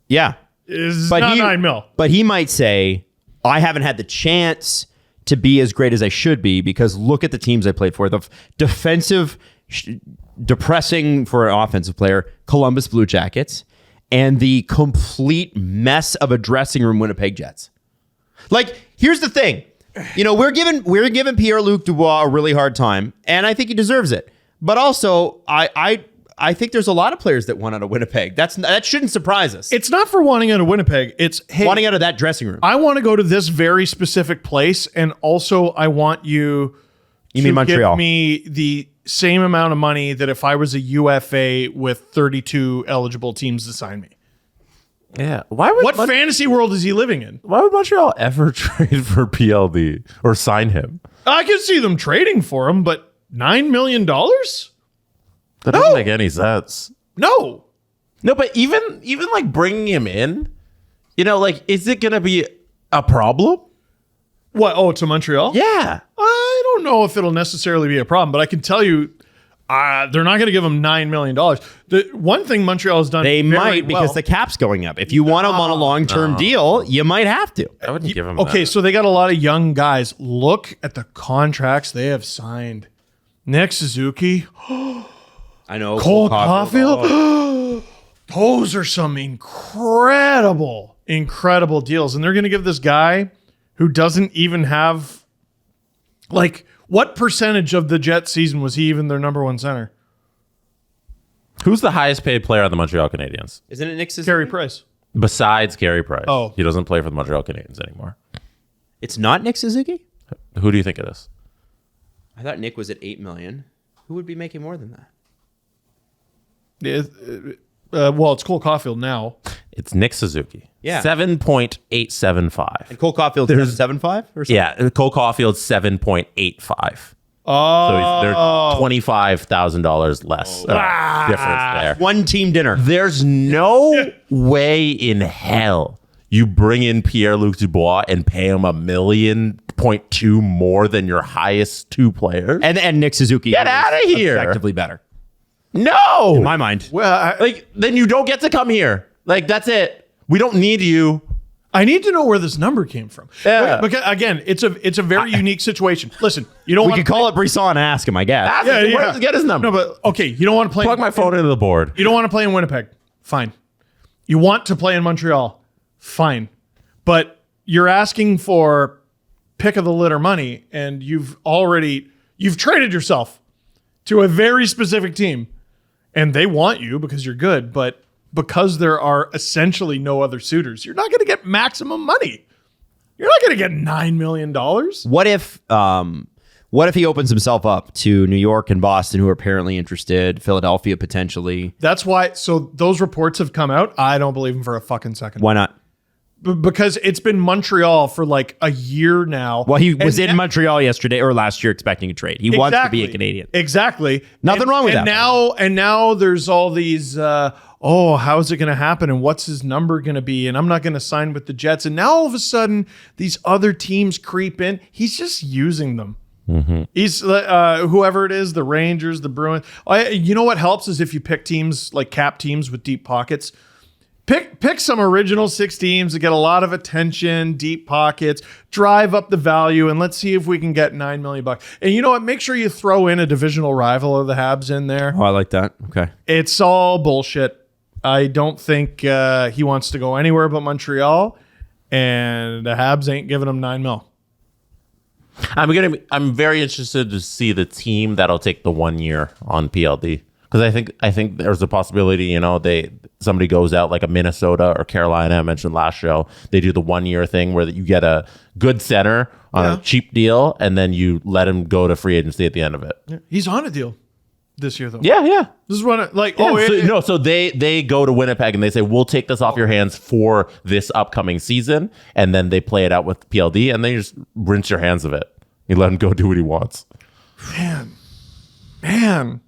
Yeah. It's not $9 million. But he might say, I haven't had the chance to be as great as I should be, because look at the teams I played for. The defensive, depressing for an offensive player, Columbus Blue Jackets, and the complete mess of a dressing room Winnipeg Jets. Like, here's the thing. You know, we're giving Pierre-Luc Dubois a really hard time, and I think he deserves it. But also, I think there's a lot of players that want out of Winnipeg. That shouldn't surprise us. It's not for wanting out of Winnipeg. It's, hey, wanting out of that dressing room. I want to go to this very specific place, and also I want you mean Montreal? Give me the same amount of money that if I was a UFA with 32 eligible teams to sign me. Yeah. What fantasy world is he living in? Why would Montreal ever trade for PLD or sign him? I can see them trading for him, but $9 million? That doesn't make any sense. No. No, but even like bringing him in, you know, like, is it going to be a problem? What? Oh, to Montreal? Yeah. I don't know if it'll necessarily be a problem, but I can tell you they're not going to give him $9 million. The one thing Montreal has done, they might, well, because the cap's going up. If you want him on a long-term deal, you might have to. I wouldn't give him Okay, that. so they got a lot of young guys. Look at the contracts they have signed. Nick Suzuki, I know. Cole Caulfield. Those are some incredible deals. And they're going to give this guy who doesn't even have, like, what percentage of the Jets season was he even their number one center? Who's the highest paid player on the Montreal Canadiens? Isn't it Nick Suzuki? Carey Price. Besides Carey Price. Oh. He doesn't play for the Montreal Canadiens anymore. It's not Nick Suzuki? Who do you think it is? I thought Nick was at $8 million. Who would be making more than that? Well, it's Cole Caulfield now. It's Nick Suzuki. Yeah. 7.875. And Cole Caulfield is 7.5 or something? Yeah, Cole Caulfield's 7.85. Oh, So they're $25,000 less difference there. One team dinner. There's no way in hell you bring in Pierre-Luc Dubois and pay him $1.2 million more than your highest two players. And Nick Suzuki. Get out of here. Effectively better. No. In my mind. well, Like, then you don't get to come here. Like, that's it. We don't need you. I need to know where this number came from. Yeah. Because again, it's a very unique situation. Listen, you don't We want could call it Brisson and ask him, I guess. Ask him, where does he get his number? No, but okay, you don't want to play. Plug my phone into the board. You don't want to play in Winnipeg. Fine. You want to play in Montreal. Fine. But you're asking for pick of the litter money, and you've traded yourself to a very specific team, and they want you because you're good, but because there are essentially no other suitors, you're not going to get maximum money. You're not going to get $9 million. What if he opens himself up to New York and Boston, who are apparently interested, Philadelphia potentially? That's why. So those reports have come out. I don't believe him for a fucking second. Why not? Because it's been Montreal for like a year now. Well, he was And in Montreal yesterday or last year expecting a trade. He wants to be a Canadian. Exactly. Nothing wrong with that. Now there's all these, how is it going to happen? And what's his number going to be? And I'm not going to sign with the Jets. And now all of a sudden, these other teams creep in. He's just using them. Mm-hmm. He's whoever it is, the Rangers, the Bruins. You know what helps is if you pick teams like cap teams with deep pockets. Pick some original six teams that get a lot of attention, deep pockets, drive up the value, and let's see if we can get $9 million. And you know what? Make sure you throw in a divisional rival of the Habs in there. Oh, I like that. Okay. It's all bullshit. I don't think he wants to go anywhere but Montreal, and the Habs ain't giving him $9 million. I'm very interested to see the team that'll take the 1 year on PLD. Because I think there's a possibility, you know, somebody goes out like a Minnesota or Carolina, I mentioned last show. They do the 1 year thing where you get a good center on a cheap deal, and then you let him go to free agency at the end of it. Yeah. He's on a deal this year, though. Yeah. This is what So they go to Winnipeg and they say, we'll take this off your hands for this upcoming season, and then they play it out with PLD, and then you just rinse your hands of it. You let him go do what he wants. Man.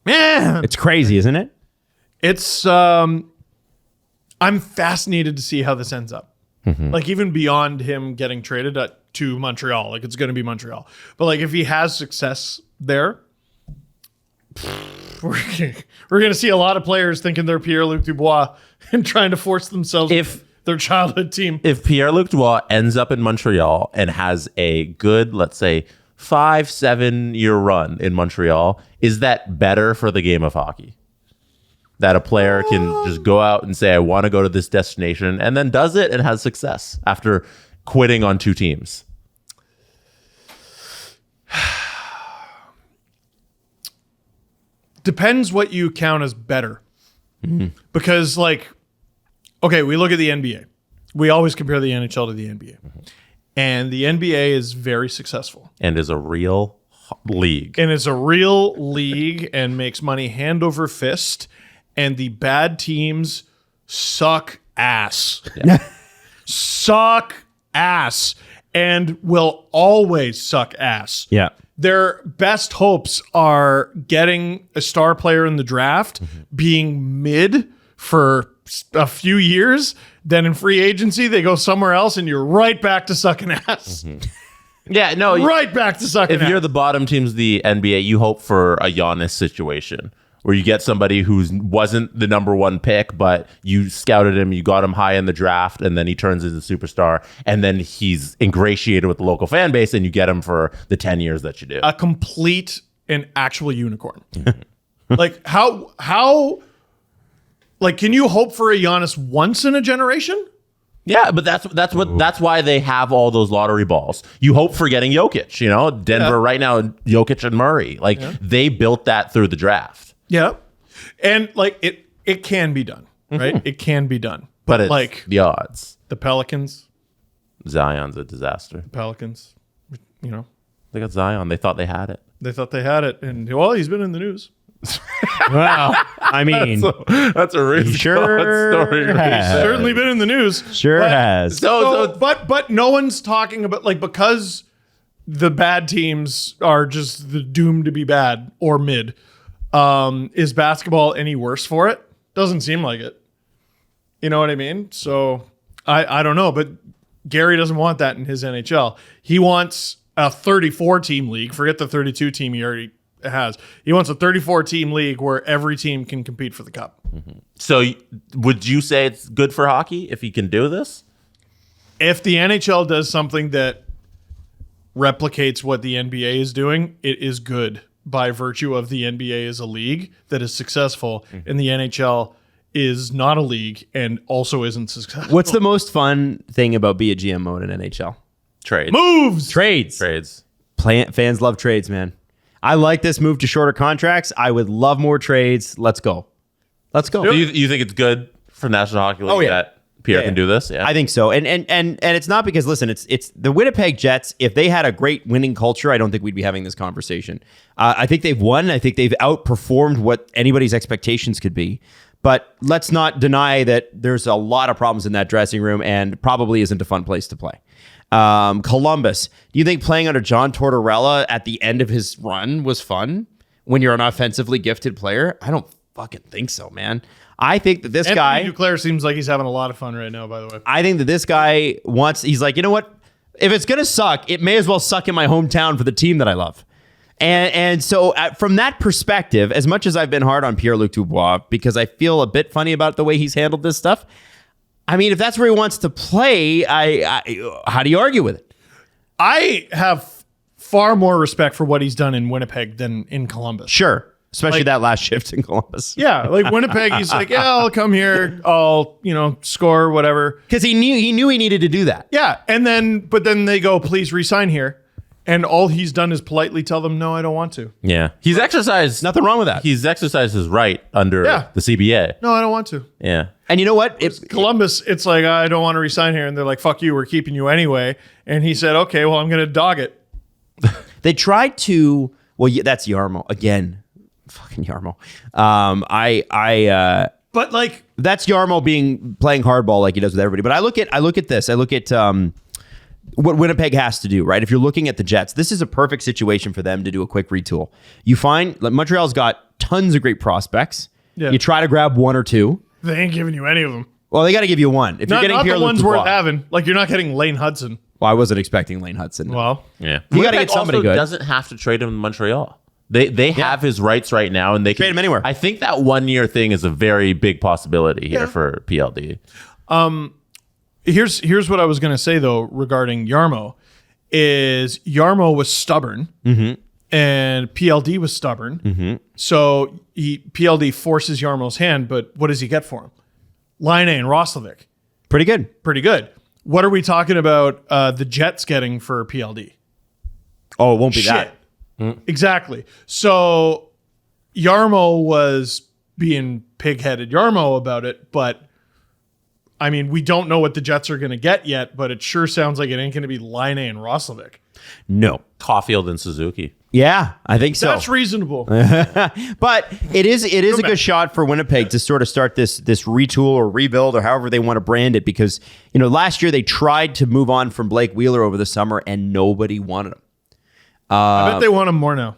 It's crazy, isn't it? It's I'm fascinated to see how this ends up. Mm-hmm. Like even beyond him getting traded to Montreal, like it's going to be Montreal. But like if he has success there, we're going to see a lot of players thinking they're Pierre-Luc Dubois and trying to force themselves their childhood team. If Pierre-Luc Dubois ends up in Montreal and has a good, let's say, 5-7 year run in Montreal, is that better for the game of hockey? That a player can just go out and say, I want to go to this destination, and then does it and has success after quitting on 2 teams? Depends what you count as better. Because, like, okay, we look at the NBA. We always compare the NHL to the NBA. And the NBA is very successful. And is a real league. And it's a real league and makes money hand over fist. And the bad teams suck ass. Suck ass. And will always suck ass. Yeah. Their best hopes are getting a star player in the draft, being mid for a few years. Then in free agency, they go somewhere else and you're right back to sucking ass. Yeah, no. Right back to sucking ass. If you're the bottom teams of the NBA, you hope for a Giannis situation where you get somebody who wasn't the number 1 pick, but you scouted him, you got him high in the draft, and then he turns into a superstar, and then he's ingratiated with the local fan base, and you get him for the 10 years that you do. A complete and actual unicorn. Like, how, like, can you hope for a Giannis once in a generation? Yeah, but that's why they have all those lottery balls. You hope for getting Jokic, you know, Denver right now, Jokic and Murray. Like, they built that through the draft. Yeah. And like it can be done, right? It can be done. But it's like the odds. The Pelicans. Zion's a disaster. The Pelicans, you know. They got Zion. They thought they had it. They thought they had it. And well, he's been in the news. Well, I mean, that's a Rizz Gawd story. He's certainly been in the news. Sure has. But no one's talking about, like, because the bad teams are just doomed to be bad or mid. Is basketball any worse for it? Doesn't seem like it. You know what I mean? So I don't know, but Gary doesn't want that in his NHL. He wants a 34 team league. Forget the 32 team he already has. He wants a 34 team league where every team can compete for the cup. So would you say it's good for hockey if he can do this? If the NHL does something that replicates what the NBA is doing, it is good. By virtue of the NBA is a league that is successful, and the NHL is not a league and also isn't successful. What's the most fun thing about be a GM mode in NHL? Trades. Moves. Trades. Fans love trades, man. I like this move to shorter contracts. I would love more trades. Let's go. So you think it's good for National Hockey League that Pierre can do this? Yeah, I think so. And it's not because, listen, it's the Winnipeg Jets. If they had a great winning culture, I don't think we'd be having this conversation. I think they've won. I think they've outperformed what anybody's expectations could be. But let's not deny that there's a lot of problems in that dressing room and probably isn't a fun place to play. Columbus. Do you think playing under John Tortorella at the end of his run was fun when you're an offensively gifted player? I don't fucking think so, man. I think that this guy... Anthony Duclair seems like he's having a lot of fun right now, by the way. I think that this guy he's like, you know what? If it's going to suck, it may as well suck in my hometown for the team that I love. And so from that perspective, as much as I've been hard on Pierre-Luc Dubois, because I feel a bit funny about the way he's handled this stuff, I mean, if that's where he wants to play, how do you argue with it? I have far more respect for what he's done in Winnipeg than in Columbus. Sure. Especially that last shift in Columbus. Yeah, like Winnipeg, he's like, yeah, I'll come here, I'll, score, whatever. Because he knew he needed to do that. Yeah, but then they go, please resign here. And all he's done is politely tell them, no, I don't want to. Yeah. He's exercised. Nothing wrong with that. He's exercised his right under the CBA. No, I don't want to. Yeah. And you know what? Columbus, it's like, I don't want to resign here. And they're like, fuck you, we're keeping you anyway. And he said, okay, well, I'm going to dog it. They tried to, that's Yarmo. Again, fucking Yarmo. But like, that's Yarmo playing hardball like he does with everybody. But I look at this. I look at what Winnipeg has to do, right? If you're looking at the Jets, this is a perfect situation for them to do a quick retool. You find Montreal's got tons of great prospects. Yeah. You try to grab one or two. They ain't giving you any of them. Well, they got to give you one. If you're getting not the ones Dubois, worth having. Like, you're not getting Lane Hudson. Well, I wasn't expecting Lane Hudson. Well, yeah. You got to get somebody good. Doesn't have to trade him in Montreal. They have his rights right now, and they can trade him anywhere. I think that 1 year thing is a very big possibility here for PLD. Here's what I was going to say though regarding Jarmo, is Jarmo was stubborn and PLD was stubborn. So PLD forces Jarmo's hand, but what does he get for him? Laine and Roslovic. Pretty good. What are we talking about the Jets getting for PLD? Oh, it won't be Shit. that. Exactly. So Jarmo was being pig-headed Jarmo about it, but I mean, we don't know what the Jets are going to get yet, but it sure sounds like it ain't going to be Laine and Roslovic. No. Caulfield and Suzuki. Yeah, I think so. That's reasonable. But it is a good shot for Winnipeg to sort of start this retool or rebuild or however they want to brand it, because last year they tried to move on from Blake Wheeler over the summer and nobody wanted him. I bet they want him more now.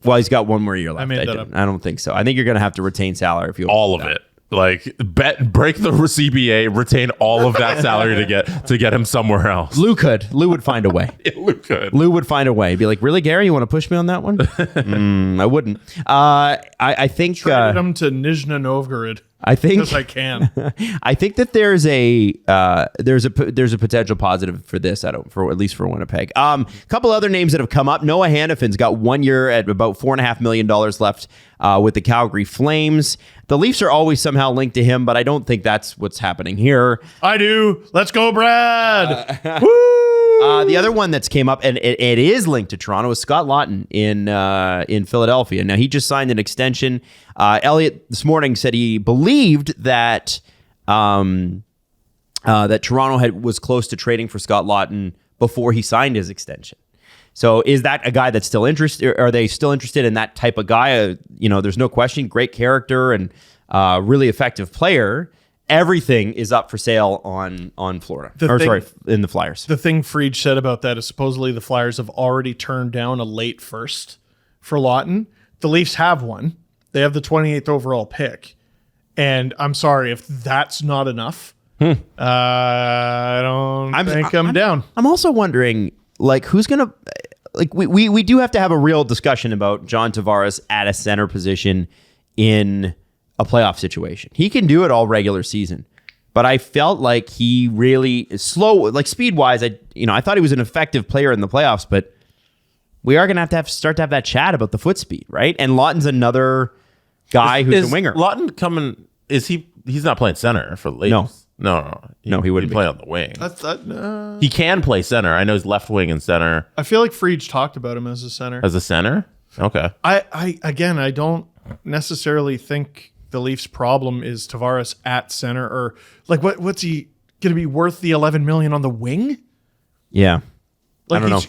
Well, he's got one more year left. I made that up. I don't think so. I think you're going to have to retain salary if you All of it. Like, break the CBA, retain all of that salary to get him somewhere else. Lou would find a way. Lou would find a way. Be like, really, Gary? You want to push me on that one? I wouldn't. I think traded him to Nizhny Novgorod. I think because I can. I think that there's a potential positive for this. For at least for Winnipeg. A couple other names that have come up. Noah Hannafin's got 1 year at about $4.5 million left with the Calgary Flames. The Leafs are always somehow linked to him, but I don't think that's what's happening here. I do. Let's go, Brad. Woo! The other one that's came up, and it is linked to Toronto, is Scott Laughton in Philadelphia. Now, he just signed an extension. Elliot this morning said he believed that that Toronto was close to trading for Scott Laughton before he signed his extension. So is that a guy that's still interested? Are they still interested in that type of guy? There's no question. Great character and really effective player. Everything is up for sale on Florida. In the Flyers. The thing Fried said about that is supposedly the Flyers have already turned down a late first for Laughton. The Leafs have one. They have the 28th overall pick. And I'm sorry, if that's not enough, I don't think I'm down. I'm also wondering, who's going to... we do have to have a real discussion about John Tavares at a center position in a playoff situation. He can do it all regular season, but I felt like he really is slow, speed wise. I thought he was an effective player in the playoffs, but we are going to start to have that chat about the foot speed, right? And Laughton's another guy who's a winger. Laughton coming? He's not playing center for the Leafs? No, he wouldn't play on the wing. He can play center. I know he's left wing and center. I feel like Fried talked about him as a center. As a center? Okay. I don't necessarily think the Leafs' problem is Tavares at center, or what's he going to be worth the $11 million on the wing? Yeah. I don't know.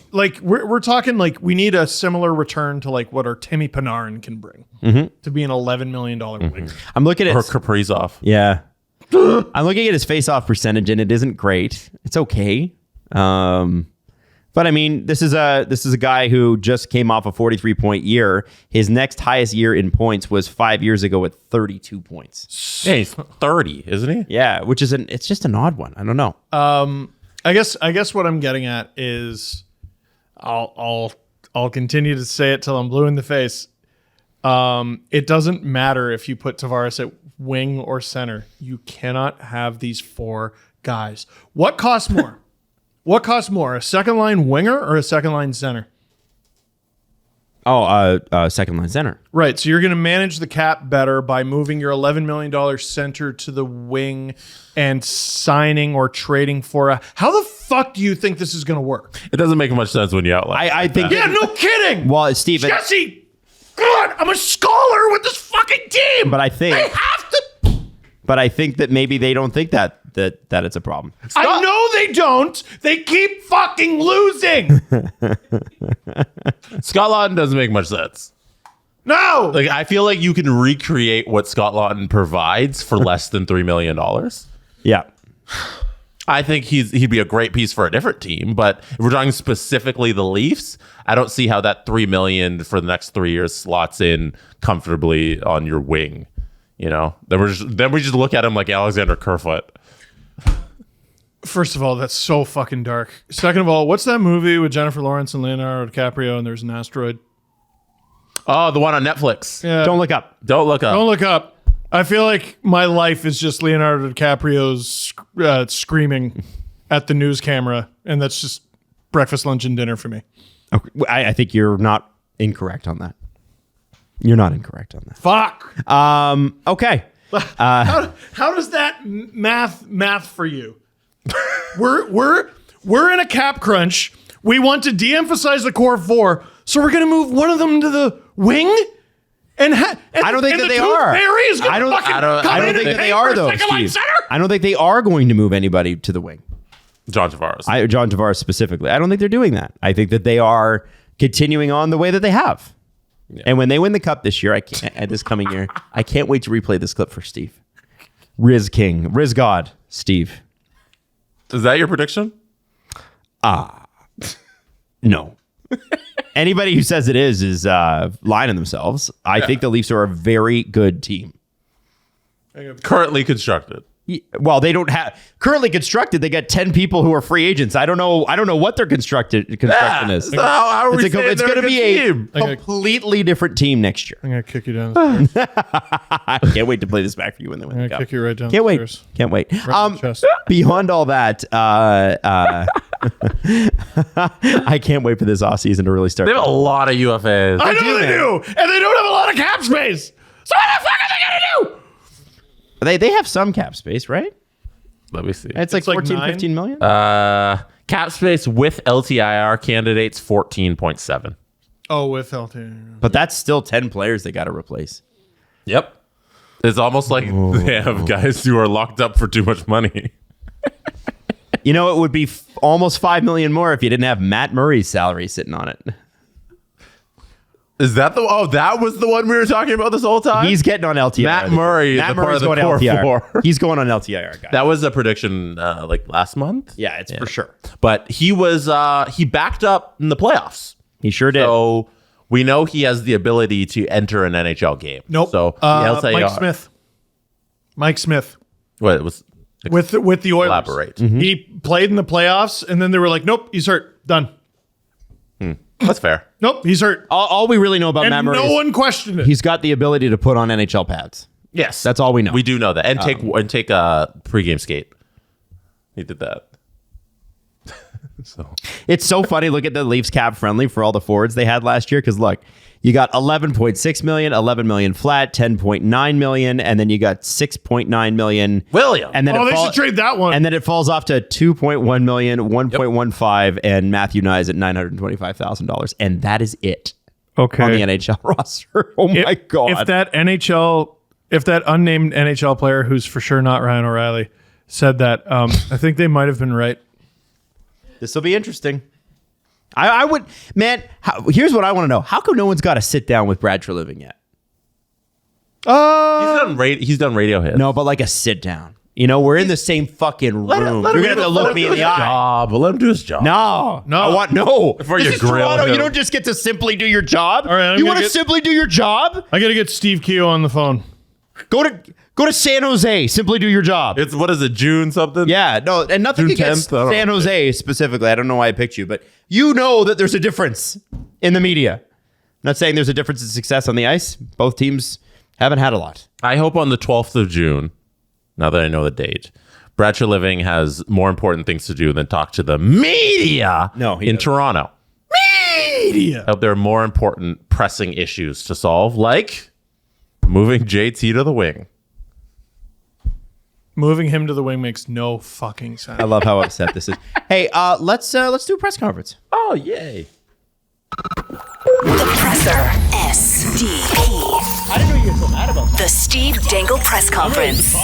We're talking we need a similar return to what our Timmy Panarin can bring to be an $11 million wing. I'm looking at Kaprizov. Yeah. I'm looking at his face-off percentage, and it isn't great. It's okay. But I mean, this is a guy who just came off a 43-point year. His next highest year in points was 5 years ago at 32 points. Yeah, he's 30, isn't he? Yeah, which is it's just an odd one. I don't know. I guess what I'm getting at is I'll continue to say it till I'm blue in the face. It doesn't matter if you put Tavares at wing or center. You cannot have these four guys. What costs more? What costs more, a second line winger or a second line center? Second line center. Right. So you're going to manage the cap better by moving your $11 million center to the wing and signing or trading for how the fuck do you think this is going to work? It doesn't make much sense when you outline. I think. Yeah, no kidding. Well, Steve. Jesse, God, I'm a scholar with this fucking team. But I think. They have to. But I think that maybe they don't think that it's a problem. I know they don't. They keep fucking losing. Scott Laughton doesn't make much sense. No. I feel like you can recreate what Scott Laughton provides for less than $3 million. Yeah. I think he'd be a great piece for a different team, but if we're talking specifically the Leafs, I don't see how that $3 million for the next 3 years slots in comfortably on your wing. Then we just look at him like Alexander Kerfoot. First of all, that's so fucking dark. Second of all, what's that movie with Jennifer Lawrence and Leonardo DiCaprio and there's an asteroid? Oh, the one on Netflix. Yeah. Don't look up. Don't look up. Don't look up. I feel like my life is just Leonardo DiCaprio's screaming at the news camera, and that's just breakfast, lunch, and dinner for me. Okay. I think you're not incorrect on that. You're not incorrect on that. Fuck. Okay. How does that math for you? We're in a cap crunch. We want to de-emphasize the core four, so we're going to move one of them to the wing. And I don't think that they are. I don't think that they are, though, Steve. I don't think they are going to move anybody to the wing. John Tavares. John Tavares specifically. I don't think they're doing that. I think that they are continuing on the way that they have. Yeah. And when they win the cup this year, this coming year, I can't wait to replay this clip for Steve. Rizz Gawd, Steve. Is that your prediction? No. Anybody who says it is lying to themselves. I think the Leafs are a very good team. Currently constructed. Well, they don't have currently constructed. They got 10 people who are free agents. I don't know what their construction is. So how are we saying it's going to be a completely different team next year. I'm going to kick you down the stairs. I can't wait to play this back for you when they win the cup. Kick you right down Can't the wait. stairs. Can't wait. Right chest. Beyond all that, I can't wait for this offseason to really start. They have a lot of UFAs. I know they do. And they don't have a lot of cap space. So what the fuck are they going to do? They have some cap space, right? Let me see. It's like 14, 15 million? Cap space with LTIR candidates, 14.7. Oh, with LTIR. But that's still 10 players they got to replace. Yep. It's almost like they have guys who are locked up for too much money. You know, it would be almost 5 million more if you didn't have Matt Murray's salary sitting on it. Is that that was the one we were talking about this whole time? He's getting on LTIR. Matt Murray, Matt the part Murray's of the going core LTIR. four. He's going on LTIR, guys. That was a prediction like last month. Yeah, it's for sure. But he was he backed up in the playoffs. He sure did. So we know he has the ability to enter an NHL game. Nope. So Mike Smith. What it was with the Oilers. Elaborate. Mm-hmm. He played in the playoffs, and then they were like, "Nope, he's hurt. Done." That's fair. Nope, he's hurt. All we really know about And Matt Murray, no one questioned it. he's got the ability to put on NHL pads. Yes, That's all we know. We do know that, and take a pregame skate. He did that. So It's so funny. Look at the Leafs cap friendly for all the forwards they had last year. Because look, you got 11.6 million, 11 million flat, 10.9 million, and then you got 6.9 million. William. And then they should trade that one. And then it falls off to 2.1 million, 1.15, and Matthew Nyes at $925,000, and that is it. Okay. On the NHL roster. Oh my god! If that unnamed NHL player, who's for sure not Ryan O'Reilly, said that, I think they might have been right. This will be interesting. I would, man. Here's what I want to know: how come no one's got to sit down with Brad Treliving yet? he's done radio hits. No, but like a sit down. You know, we're in the same fucking room. You're gonna have to look me in the eye. Let him do his job. No. Before This you is grill Toronto. him. You don't just get to simply do your job. All right, you want to simply do your job? I got to get Steve Keogh on the phone. Go to San Jose. Simply do your job. It's what is it, June something? Yeah, no, and nothing June against 10th? San Jose specifically. I don't know why I picked you, but you know that there's a difference in the media. I'm not saying there's a difference in success on the ice. Both teams haven't had a lot. I hope on the 12th of June, now that I know the date, Brad Treliving has more important things to do than talk to the media in doesn't. Toronto. Media. I hope there are more important pressing issues to solve, like moving JT to the wing. Moving him to the wing makes no fucking sense. I love how upset this is. Hey, let's do a press conference. Oh, yay. The Presser. SDP. I didn't know you were so mad about that. The Steve Dangle Press Conference.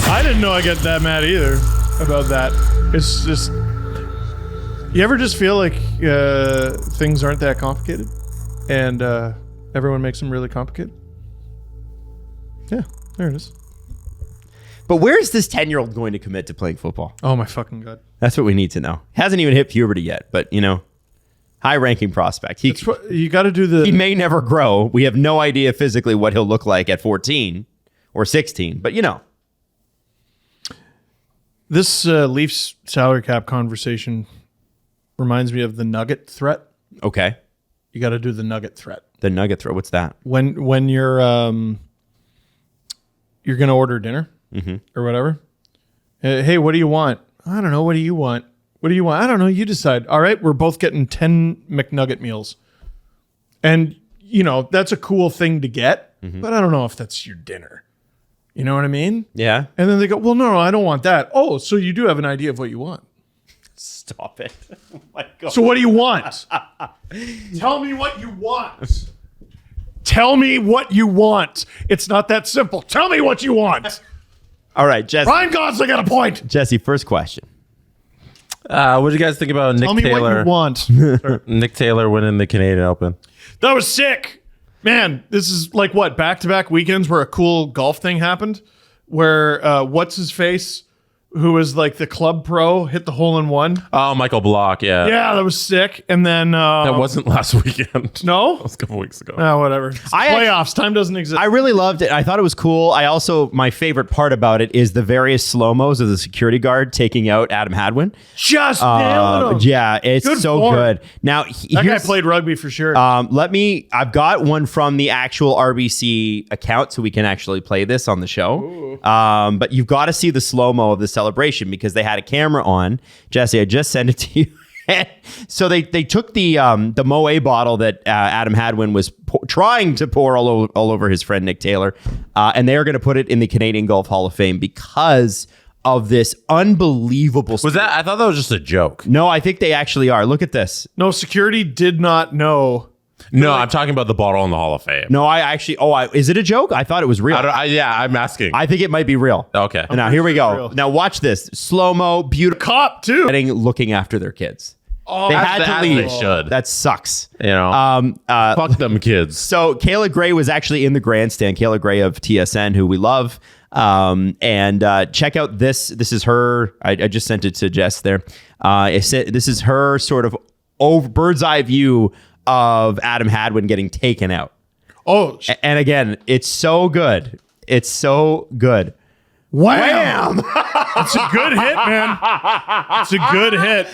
I didn't know I get that mad either about that. It's just, you ever just feel like things aren't that complicated, and everyone makes them really complicated? Yeah, there it is. But where is this 10-year-old going to commit to playing football? Oh my fucking god! That's what we need to know. Hasn't even hit puberty yet, but you know, high-ranking prospect. You got to do the. He may never grow. We have no idea physically what he'll look like at 14 or 16, but you know. This Leafs salary cap conversation reminds me of the Nugget threat. Okay. You got to do the Nugget threat. The Nugget throw. What's that? When you're you're going to order dinner or whatever. Hey, what do you want? I don't know. What do you want? What do you want? I don't know. You decide. All right, we're both getting 10 McNugget meals. And, that's a cool thing to get, but I don't know if that's your dinner. You know what I mean? Yeah. And then they go, well, no, I don't want that. Oh, so you do have an idea of what you want. Stop it. Oh my God. So what do you want? Tell me what you want. Tell me what you want. It's not that simple. Tell me what you want. All right, Jesse. Ryan Gosling got a point. Jesse, first question. What do you guys think about Nick Tell me Taylor? what you want. Nick Taylor winning the Canadian Open. That was sick. Man, this is like what, back-to-back weekends where a cool golf thing happened? Where what's his face, who was like the club pro, hit the hole in one. Oh, Michael Block, yeah. Yeah, that was sick. And then That wasn't last weekend. No? That was a couple weeks ago. Oh, whatever. It's playoffs. Time doesn't exist. I really loved it. I thought it was cool. I also, my favorite part about it is the various slow-mos of the security guard taking out Adam Hadwin. Just nailed him. Yeah, it's Good so form. good. Now, That guy played rugby for sure. I've got one from the actual RBC account, so we can actually play this on the show. But you've got to see the slow-mo of the celebration because they had a camera on. Jesse, I just sent it to you. So they took the Moët bottle that Adam Hadwin was trying to pour all over his friend Nick Taylor, and they are going to put it in the Canadian Golf Hall of Fame because of this unbelievable. Was that? I thought that was just a joke. No, I think they actually are. Look at this. No, security did not know. No, I'm talking about the bottle in the Hall of Fame. No, is it a joke? I thought it was real. I'm asking. I think it might be real. Okay. Now here we go. real. Now watch this slow-mo, beautiful Cop, too. looking after their kids. Oh, They As had to as leave. They should. That sucks. Fuck them kids. So Kayla Gray was actually in the grandstand. Kayla Gray of TSN, who we love. And check out this. This is her. I just sent it to Jess there. This is her sort of bird's eye view of Adam Hadwin getting taken out. Oh, And again, it's so good. It's so good. wham! It's a good hit, man. It's a good hit.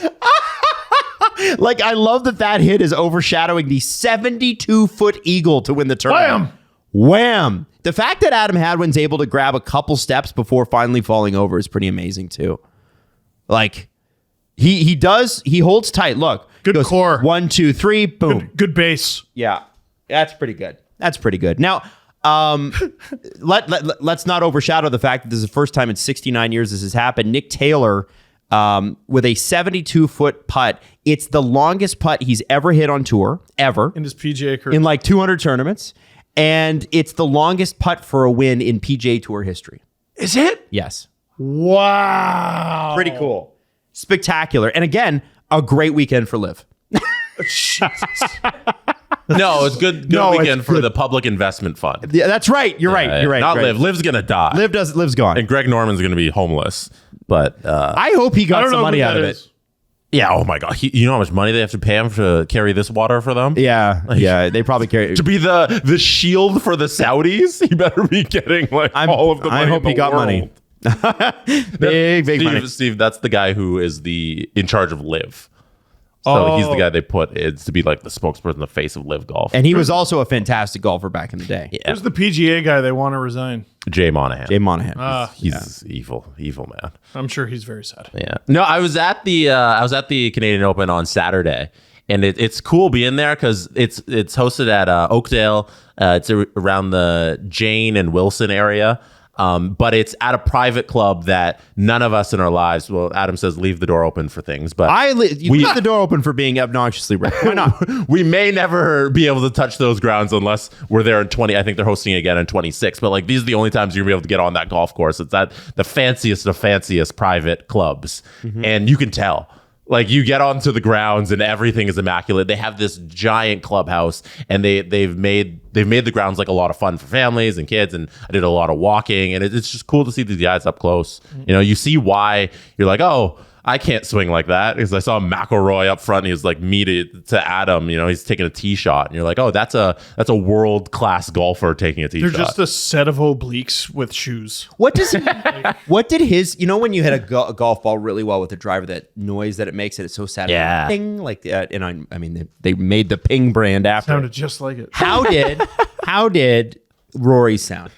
Like, I love that hit is overshadowing the 72-foot eagle to win the tournament. Wham! The fact that Adam Hadwin's able to grab a couple steps before finally falling over is pretty amazing too. Like, he holds tight. Look. Good goes, core. 1, 2, 3, boom. Good base. Yeah. That's pretty good. That's pretty good. Now, let's not overshadow the fact that this is the first time in 69 years this has happened. Nick Taylor, with a 72-foot putt. It's the longest putt he's ever hit on tour, ever. In his PGA career. In like 200 tournaments. And it's the longest putt for a win in PGA Tour history. Is it? Yes. Wow. Pretty cool. Spectacular. And again, a great weekend for Liv. No, it's good weekend for the Public Investment Fund. Yeah, that's right. You're right. You're right. Not right. Liv. Liv's going to die. Liv's gone. And Greg Norman's going to be homeless. But I hope he got some money out of it. yeah, oh my God. You know how much money they have to pay him to carry this water for them? Yeah. Yeah. They probably carry. To be the shield for the Saudis? He better be getting all of the money. I hope he got money. big money. Steve, that's the guy who is in charge of Liv. So he's the guy they put to be like the spokesperson, the face of Liv Golf. And he was also a fantastic golfer back in the day. Yeah. Who's the PGA guy they want to resign? Jay Monahan. Jay Monahan. He's evil man. I'm sure he's very sad. Yeah. No, I was at the Canadian Open on Saturday, and it's cool being there because it's hosted at Oakdale. It's around the Jane and Wilson area. But it's at a private club that none of us in our lives, well, Adam says leave the door open for things, but you leave the door open for being obnoxiously rich. Why not? We may never be able to touch those grounds unless we're there in 20. I think they're hosting it again in 26. But like these are the only times you're gonna be able to get on that golf course. It's at the fanciest of fanciest private clubs, and you can tell. Like you get onto the grounds and everything is immaculate. They have this giant clubhouse, and they've made the grounds like a lot of fun for families and kids. And I did a lot of walking, and it's just cool to see these guys up close. You know, you see why you're like, oh, I can't swing like that, because I saw McIlroy up front. And he was like me to Adam. You know, he's taking a tee shot, and you're like, oh, that's a world class golfer taking a tee shot. They're just a set of obliques with shoes. What did his, you know, when you hit a golf ball really well with the driver, that noise that it makes, it's so sad. Yeah. Ping, like that. And I mean, they made the Ping brand after. Sounded just like it. How did Rory sound?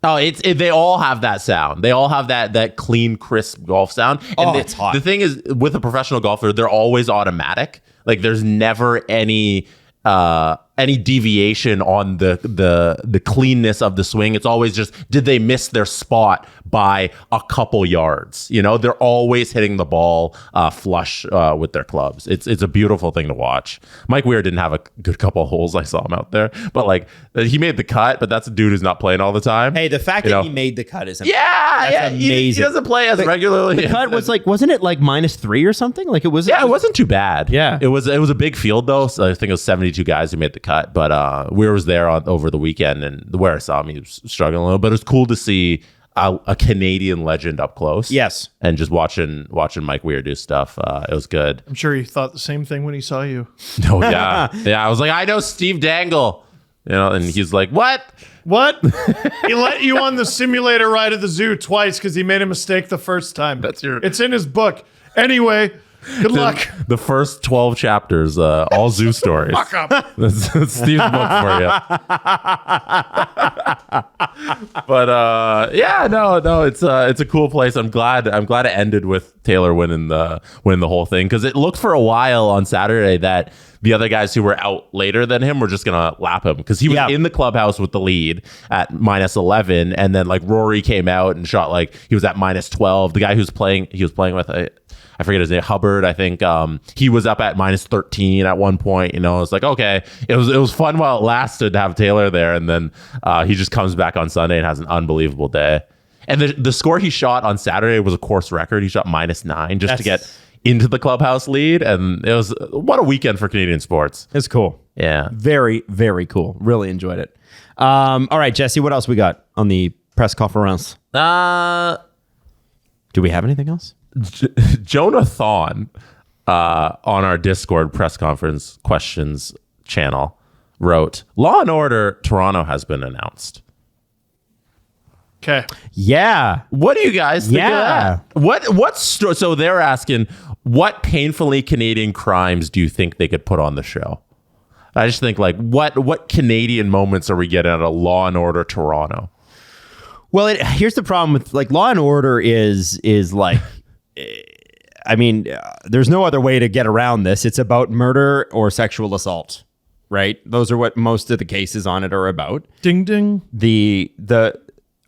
Oh, they all have that sound. They all have that clean, crisp golf sound. And it's hot. The thing is, with a professional golfer, they're always automatic. Like there's never any deviation on the cleanness of the swing. It's always just, did they miss their spot by a couple yards? You know, they're always hitting the ball flush with their clubs. It's a beautiful thing to watch. Mike Weir didn't have a good couple of holes. I saw him out there, but like he made the cut. But that's a dude who's not playing all the time. Hey, the fact that he made the cut is amazing. Amazing. He doesn't play as regularly. The cut was like, wasn't it like -3 or something? Like it was. Yeah, it wasn't too bad. Yeah, it was a big field though. So I think it was 72 guys who made the cut. But Weir was there over the weekend, and where I saw him, he was struggling a little. But it was cool to see a Canadian legend up close. Yes, and just watching Mike Weir do stuff. It was good. I'm sure he thought the same thing when he saw you. Oh yeah, yeah. I was like, I know Steve Dangle, you know, and he's like, what? He let you on the simulator ride at the zoo twice because he made a mistake the first time. It's in his book. Anyway. Good luck. The first 12 chapters, all zoo stories. Fuck up. That's Steve's book for you. But it's a cool place. I'm glad it ended with Taylor winning the whole thing, because it looked for a while on Saturday that the other guys who were out later than him were just gonna lap him, because he was in the clubhouse with the lead at -11, and then like Rory came out and shot, like he was at -12. The guy he was playing with, I forget his name, Hubbard, I think. He was up at -13 at one point. You know, it's like, okay, it was fun while it lasted to have Taylor there, and then he just comes back on Sunday and has an unbelievable day. And the score he shot on Saturday was a course record. He shot -9 just to get into the clubhouse lead, and it was what a weekend for Canadian sports. It's cool. Yeah, very, very cool. Really enjoyed it. All right, Jesse, what else we got on the press conference? Do we have anything else? Jonathan on our Discord press conference questions channel wrote, Law and Order Toronto has been announced. Okay. Yeah. What do you guys think of that? So they're asking, what painfully Canadian crimes do you think they could put on the show? I just think, like, what Canadian moments are we getting out of Law and Order Toronto? Well, here's the problem with, like, Law and Order is like, I mean, there's no other way to get around this. It's about murder or sexual assault, right? Those are what most of the cases on it are about. Ding, ding.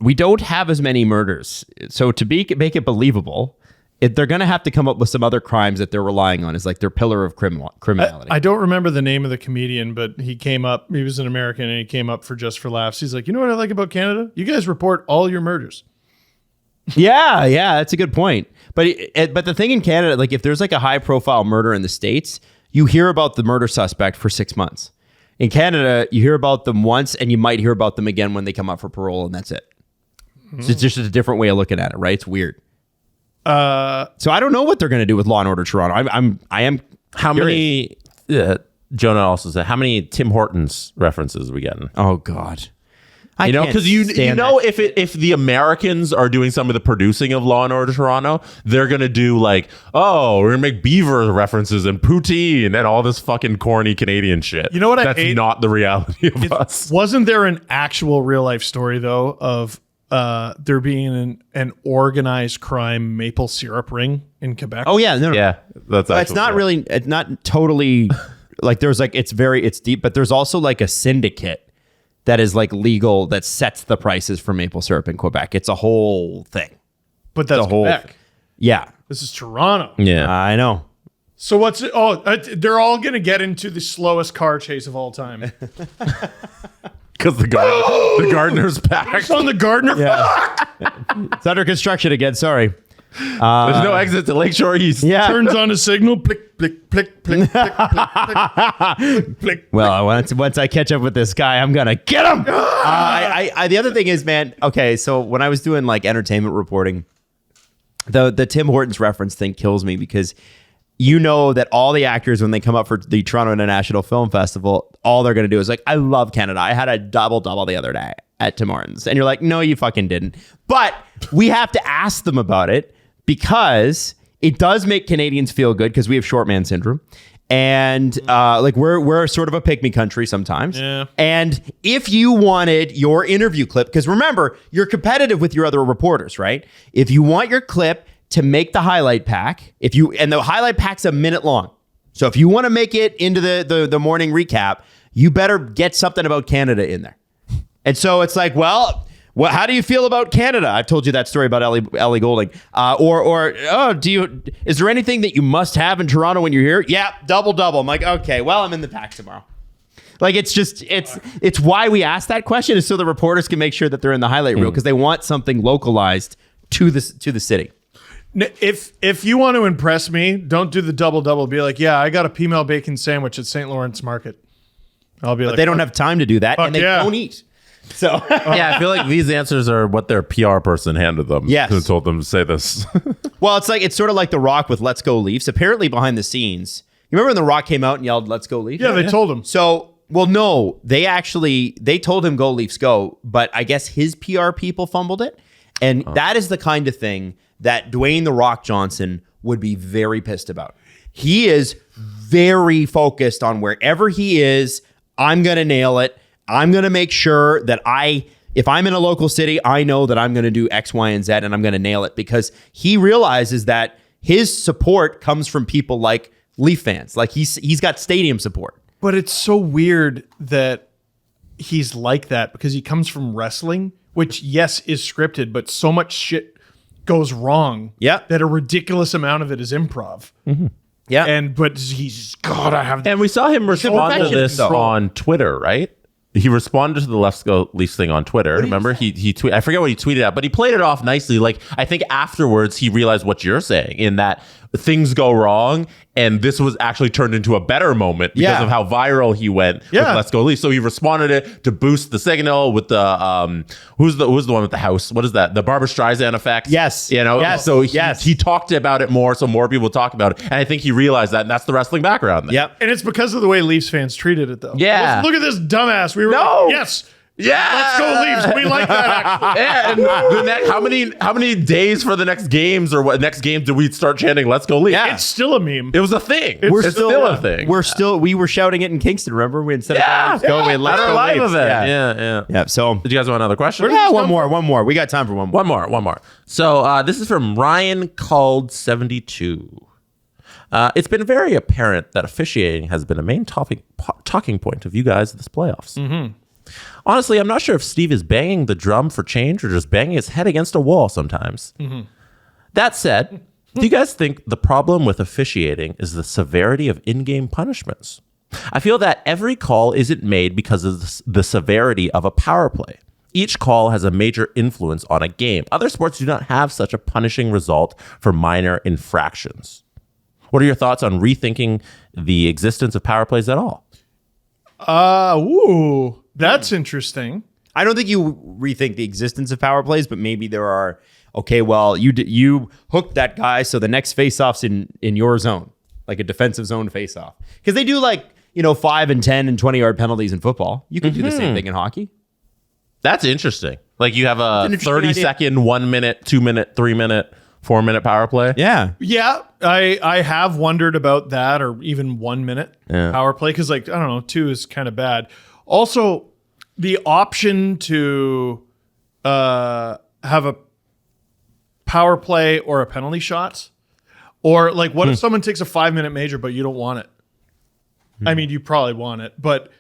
We don't have as many murders. So to make it believable, they're going to have to come up with some other crimes that they're relying on. It's like their pillar of criminality. I don't remember the name of the comedian, but he came up. He was an American, and he came up for Just for Laughs. He's like, you know what I like about Canada? You guys report all your murders. Yeah, that's a good point. But the thing in Canada, like if there's like a high profile murder in the States, you hear about the murder suspect for 6 months. In Canada, you hear about them once, and you might hear about them again when they come up for parole, and that's it. So it's just a different way of looking at it, right? It's weird. So I don't know what they're going to do with Law and Order Toronto. I am. How curious. many? Jonah also said, how many Tim Hortons references are we getting? Oh God. You know, because you know, if the Americans are doing some of the producing of Law and Order Toronto, they're gonna do like, oh, we're gonna make beaver references and poutine and all this fucking corny Canadian shit. You know what? That's not the reality of us. Wasn't there an actual real life story though of there being an organized crime maple syrup ring in Quebec? Oh yeah, no. Yeah, that's it's not really. It's not totally like there's like it's deep, but there's also like a syndicate that is like legal that sets the prices for maple syrup in Quebec. It's a whole thing. But that's Quebec. Yeah. This is Toronto. Yeah. I know. So what's it? Oh, they're all going to get into the slowest car chase of all time. Because the gardener's back. It's on the gardener. Yeah. It's under construction again. Sorry. There's no exit to Lakeshore East. Yeah. Turns on a signal. Plick, plick, plick, plick, plick, plick, plick, plick. Well, once I catch up with this guy, I'm gonna get him. The other thing is, man. Okay, so when I was doing like entertainment reporting, the Tim Hortons reference thing kills me, because you know that all the actors, when they come up for the Toronto International Film Festival, all they're gonna do is like, I love Canada. I had a double the other day at Tim Hortons, and you're like, no, you fucking didn't. But we have to ask them about it, because it does make Canadians feel good, because we have short man syndrome. And like we're sort of a pick-me country sometimes. Yeah. And if you wanted your interview clip, because remember, you're competitive with your other reporters, right? If you want your clip to make the highlight pack, and the highlight pack's a minute long. So if you want to make it into the morning recap, you better get something about Canada in there. And so it's like, well, how do you feel about Canada? I've told you that story about Ellie Goulding. Is there anything that you must have in Toronto when you're here? Yeah, double. I'm like, okay, well, I'm in the pack tomorrow. Like, it's why we ask that question, is so the reporters can make sure that they're in the highlight reel, because they want something localized to the city. If you want to impress me, don't do the double. Be like, yeah, I got a P-Mel bacon sandwich at St. Lawrence Market. I'll be like, they don't have time to do that, and they don't eat. So yeah, I feel like these answers are what their PR person handed them. Yes. Who told them to say this. Well, it's sort of like The Rock with "Let's Go Leafs." Apparently, behind the scenes, you remember when The Rock came out and yelled "Let's go Leafs"? Yeah, they told him. So, well, no, they told him "Go Leafs, go," but I guess his PR people fumbled it, and that is the kind of thing that Dwayne "The Rock" Johnson would be very pissed about. He is very focused on wherever he is. I'm gonna nail it. I'm going to make sure that if I'm in a local city, I know that I'm going to do X, Y, and Z, and I'm going to nail it, because he realizes that his support comes from people like Leaf fans. Like he's got stadium support. But it's so weird that he's like that, because he comes from wrestling, which, yes, is scripted, but so much shit goes wrong that a ridiculous amount of it is improv. Mm-hmm. Yeah. But he's gotta have. And we saw him respond to this on Twitter, right? He responded to the Let's Go Leafs thing on Twitter. Remember, he tweeted. I forget what he tweeted at, but he played it off nicely. Like, I think afterwards he realized what you're saying, in that things go wrong, and this was actually turned into a better moment because of how viral he went with Let's Go Leafs. So he responded it to boost the signal with the who's the one with the house? What is that? The Barbra Streisand effect? Yes. You know. Yes. So he talked about it more, so more people talk about it, and I think he realized that, and that's the wrestling background. Then. Yep. And it's because of the way Leafs fans treated it, though. Yeah. Look at this dumbass. We were like, yes. Yeah, let's go Leafs. We like that. Actually. Yeah, and how many days for the next games, or what next game did we start chanting "Let's go Leafs"? Yeah. It's still a meme. It was a thing. It's still a thing. We were shouting it in Kingston. Remember, we instead of "Let's go," we "Let's go live Leafs." event. Yeah. So, did you guys want another question? Yeah, one more. We got time for one more. So this is from Ryan Called 72. It's been very apparent that officiating has been a main talking point of you guys this playoffs. Mm-hmm. Honestly, I'm not sure if Steve is banging the drum for change or just banging his head against a wall sometimes. Mm-hmm. That said, do you guys think the problem with officiating is the severity of in-game punishments? I feel that every call isn't made because of the severity of a power play. Each call has a major influence on a game. Other sports do not have such a punishing result for minor infractions. What are your thoughts on rethinking the existence of power plays at all? That's interesting. I don't think you rethink the existence of power plays, but maybe there are. Okay, well, you hooked that guy, so the next face-off's in your zone, like a defensive zone face-off, because they do 5 and 10 and 20-yard penalties in football. You can do the same thing in hockey. That's interesting. Like, you have a 30-second, 1 minute, 2 minute, 3 minute, 4 minute power play. Yeah. I have wondered about that, or even 1 minute power play, because I don't know, 2 is kind of bad. Also, the option to have a power play or a penalty shot, or what if someone takes a 5 minute major but you don't want it? I mean, you probably want it, but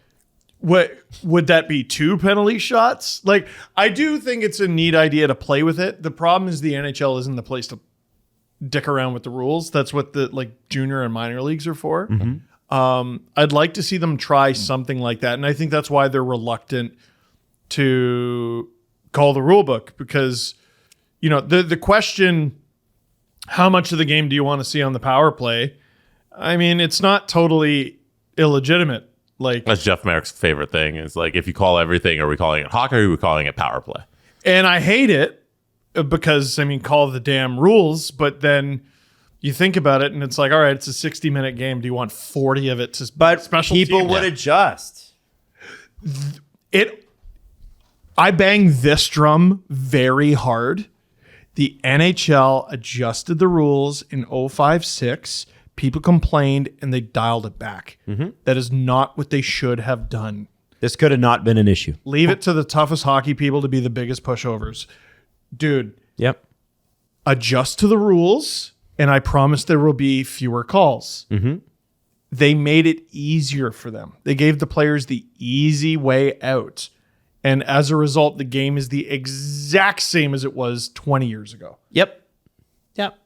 would that be 2 penalty shots? I do think it's a neat idea to play with it. The problem is the NHL isn't the place to dick around with the rules. That's what the junior and minor leagues are for. Mm-hmm. I'd like to see them try something like that, and I think that's why they're reluctant to call the rule book, because the question, how much of the game do you want to see on the power play? I mean, it's not totally illegitimate. That's Jeff Merrick's favorite thing. Is if you call everything, are we calling it hockey or are we calling it power play? And I hate it because, call the damn rules, but then you think about it and it's all right, it's a 60-minute game. Do you want 40 of it to special people teams? Would adjust. I bang this drum very hard. The NHL adjusted the rules in 05-06. People complained and they dialed it back. That is not what they should have done. This could have not been an issue. Leave it to the toughest hockey people to be the biggest pushovers. Dude, Yep. adjust to the rules, and I promise there will be fewer calls. They made it easier for them. They gave the players the easy way out. And as a result, the game is the exact same as it was 20 years ago. Yep. Yep.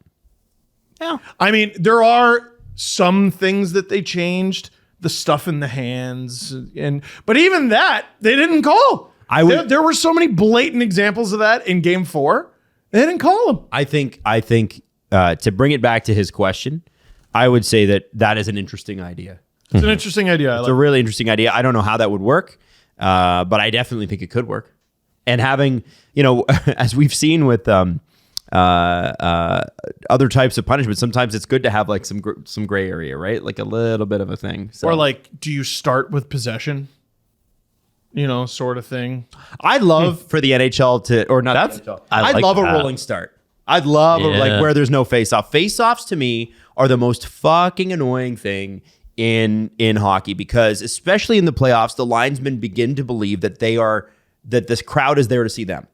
Yeah. I mean, there are some things that they changed, the stuff in the hands, but even that they didn't call. There were so many blatant examples of that in Game 4. They didn't call them. I think to bring it back to his question, I would say that is an interesting idea. It's an interesting idea. It's a really interesting idea. I don't know how that would work, but I definitely think it could work. And having, as we've seen with other types of punishment, sometimes it's good to have like some gray area, right? Like a little bit of a thing. So. Or like, do you start with possession? Sort of thing. I'd love for the NHL to, or not. I'd love a rolling start. I'd love like where there's no face-off. Face-offs to me are the most fucking annoying thing in hockey, because especially in the playoffs, the linesmen begin to believe that this crowd is there to see them.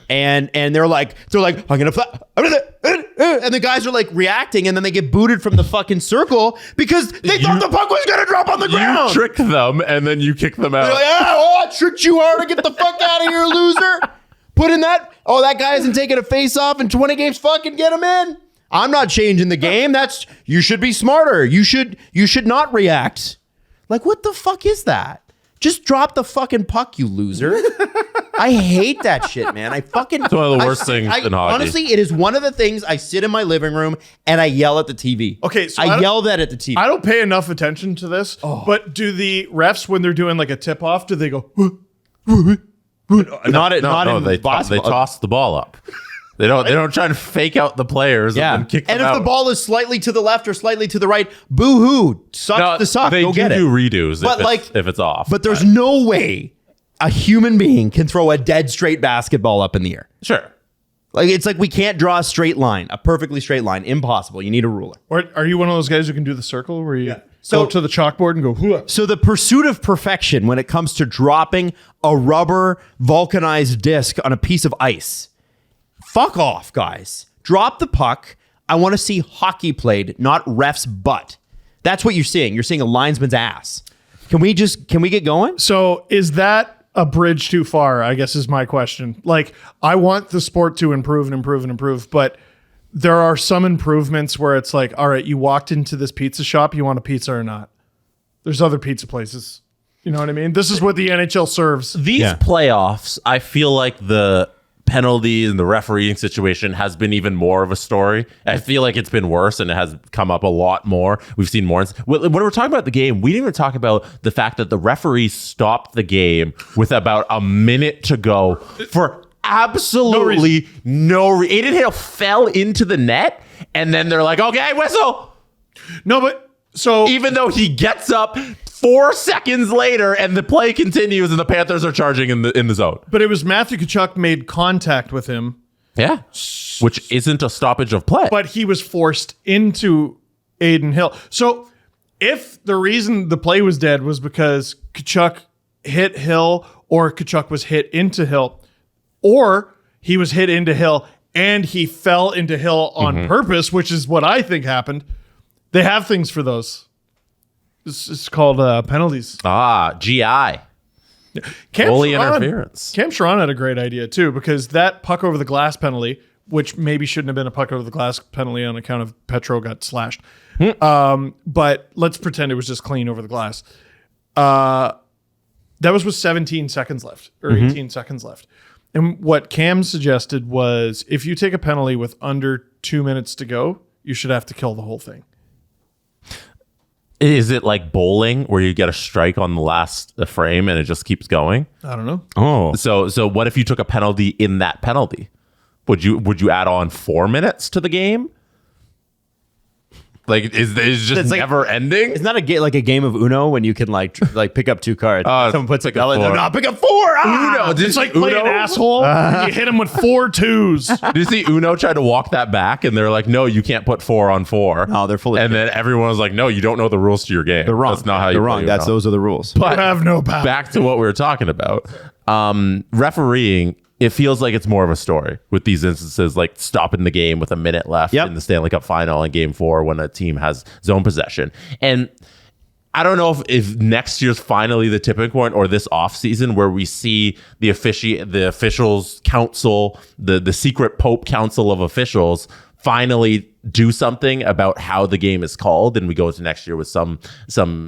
And they're like, I'm gonna fly, and the guys are like reacting, and then they get booted from the fucking circle because they thought the puck was gonna drop on the ground. You trick them, and then you kick them out. They're like, I tricked you hard to get the fuck out of here, loser. Put in that. Oh, that guy hasn't taken a face off in 20 games. Fucking get him in. I'm not changing the game. You should be smarter. You should not react. Like, what the fuck is that? Just drop the fucking puck, you loser. I hate that shit, man. It's one of the worst things in hockey. Honestly, it is one of the things I sit in my living room and I yell at the TV. Okay, so I yell that at the TV. I don't pay enough attention to this, but do the refs, when they're doing like a tip-off, do they go... Not in they toss the ball up. They don't try to fake out the players and then kick them and if out. the ball is slightly to the left or slightly to the right, boo-hoo. Suck the suck. They Go get it. do redos But if it's off. But there's no way a human being can throw a dead straight basketball up in the air. Sure. Like, it's like we can't draw a straight line, a perfectly straight line. Impossible. You need a ruler. Or are you one of those guys who can do the circle where you go to the chalkboard and go, hooah? So the pursuit of perfection when it comes to dropping a rubber vulcanized disc on a piece of ice. Fuck off, guys. Drop the puck. I want to see hockey played, not ref's butt. That's what you're seeing. You're seeing a linesman's ass. Can we get going? So is that a bridge too far, I guess is my question. Like, I want the sport to improve, but there are some improvements where it's like, all right, you walked into this pizza shop, you want a pizza or not? There's other pizza places. You know what I mean? This is what the NHL serves. These playoffs, I feel like the penalties and the refereeing situation has been even more of a story. I feel like it's been worse and it has come up a lot more. We've seen more. When we're talking about the game, we didn't even talk about the fact that the referees stopped the game with about a minute to go for absolutely no reason. Aiden Hill fell into the net and then they're like, okay, whistle. No, but so even though he gets up 4 seconds later and the play continues and the Panthers are charging in the zone. But it was Matthew Tkachuk made contact with him. Yeah. Which isn't a stoppage of play. But he was forced into Aiden Hill. So if the reason the play was dead was because Tkachuk hit Hill or Tkachuk was hit into Hill, or he was hit into Hill and he fell into Hill on purpose, which is what I think happened, they have things for those. It's called penalties. GI. Goalie interference. Cam Charron had a great idea too, because that puck over the glass penalty, which maybe shouldn't have been a puck over the glass penalty on account of Petro got slashed. But let's pretend it was just clean over the glass. That was with 17 seconds left or 18 seconds left. And what Cam suggested was if you take a penalty with under 2 minutes to go, you should have to kill the whole thing. Is it like bowling where you get a strike on the last frame and it just keeps going? I don't know. Oh, so what if you took a penalty in that penalty? Would you add on 4 minutes to the game? Like, is just like, never ending? It's not a like a game of Uno when you can like pick up 2 cards. Someone puts a bell in there. No, pick up 4. Uno. It's like playing an asshole. You hit him with 4 twos. Did you see Uno try to walk that back? And they're like, no, you can't put 4 on 4. No, they're fully. And then everyone was like, no, you don't know the rules to your game. They're wrong. That's not how you They're play wrong. Uno. Those are the rules. But you have no power. Back to what we were talking about. Refereeing, it feels like it's more of a story with these instances, like stopping the game with a minute left in the Stanley Cup final in Game 4 when a team has zone possession. And I don't know if next year's finally the tipping point, or this offseason where we see the officials council, the secret Pope council of officials finally do something about how the game is called, and we go into next year with some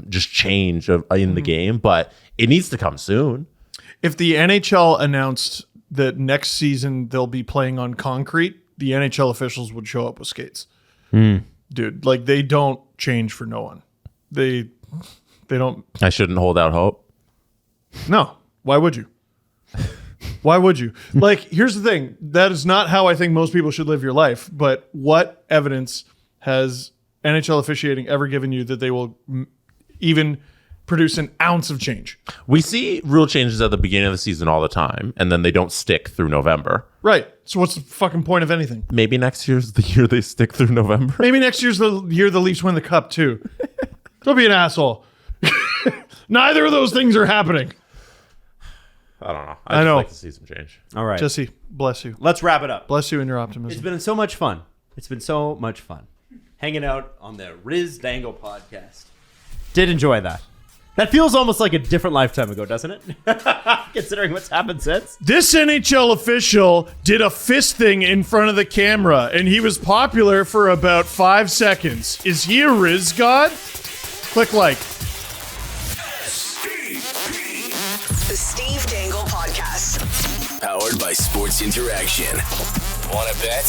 just change in the game. But it needs to come soon. If the NHL announced that next season they'll be playing on concrete, the NHL officials would show up with skates. Dude, like, they don't change for no one. They don't. I shouldn't hold out hope. No. Why would you? Why would you? Like, here's the thing. That is not how I think most people should live your life. But what evidence has NHL officiating ever given you that they will even produce an ounce of change? We see rule changes at the beginning of the season all the time, and then they don't stick through November. Right. So what's the fucking point of anything? Maybe next year's the year they stick through November. Maybe next year's the year the Leafs win the cup too. Don't be an asshole. Neither of those things are happening. I don't know. I know. Like to see some change. All right. Jesse, bless you. Let's wrap it up. Bless you in your optimism. It's been so much fun. Hanging out on the Rizz Dangle Podcast. Did enjoy that. That feels almost like a different lifetime ago, doesn't it? Considering what's happened since. This NHL official did a fist thing in front of the camera, and he was popular for about 5 seconds. Is he a Rizz Gawd? Click like. The Steve Dangle Podcast. Powered by Sports Interaction. Want to bet?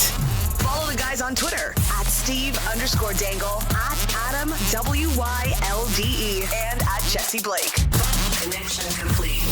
Follow the guys on Twitter at Steve_Dangle, at Adam WYLDE, and at Jesse Blake. Connection complete.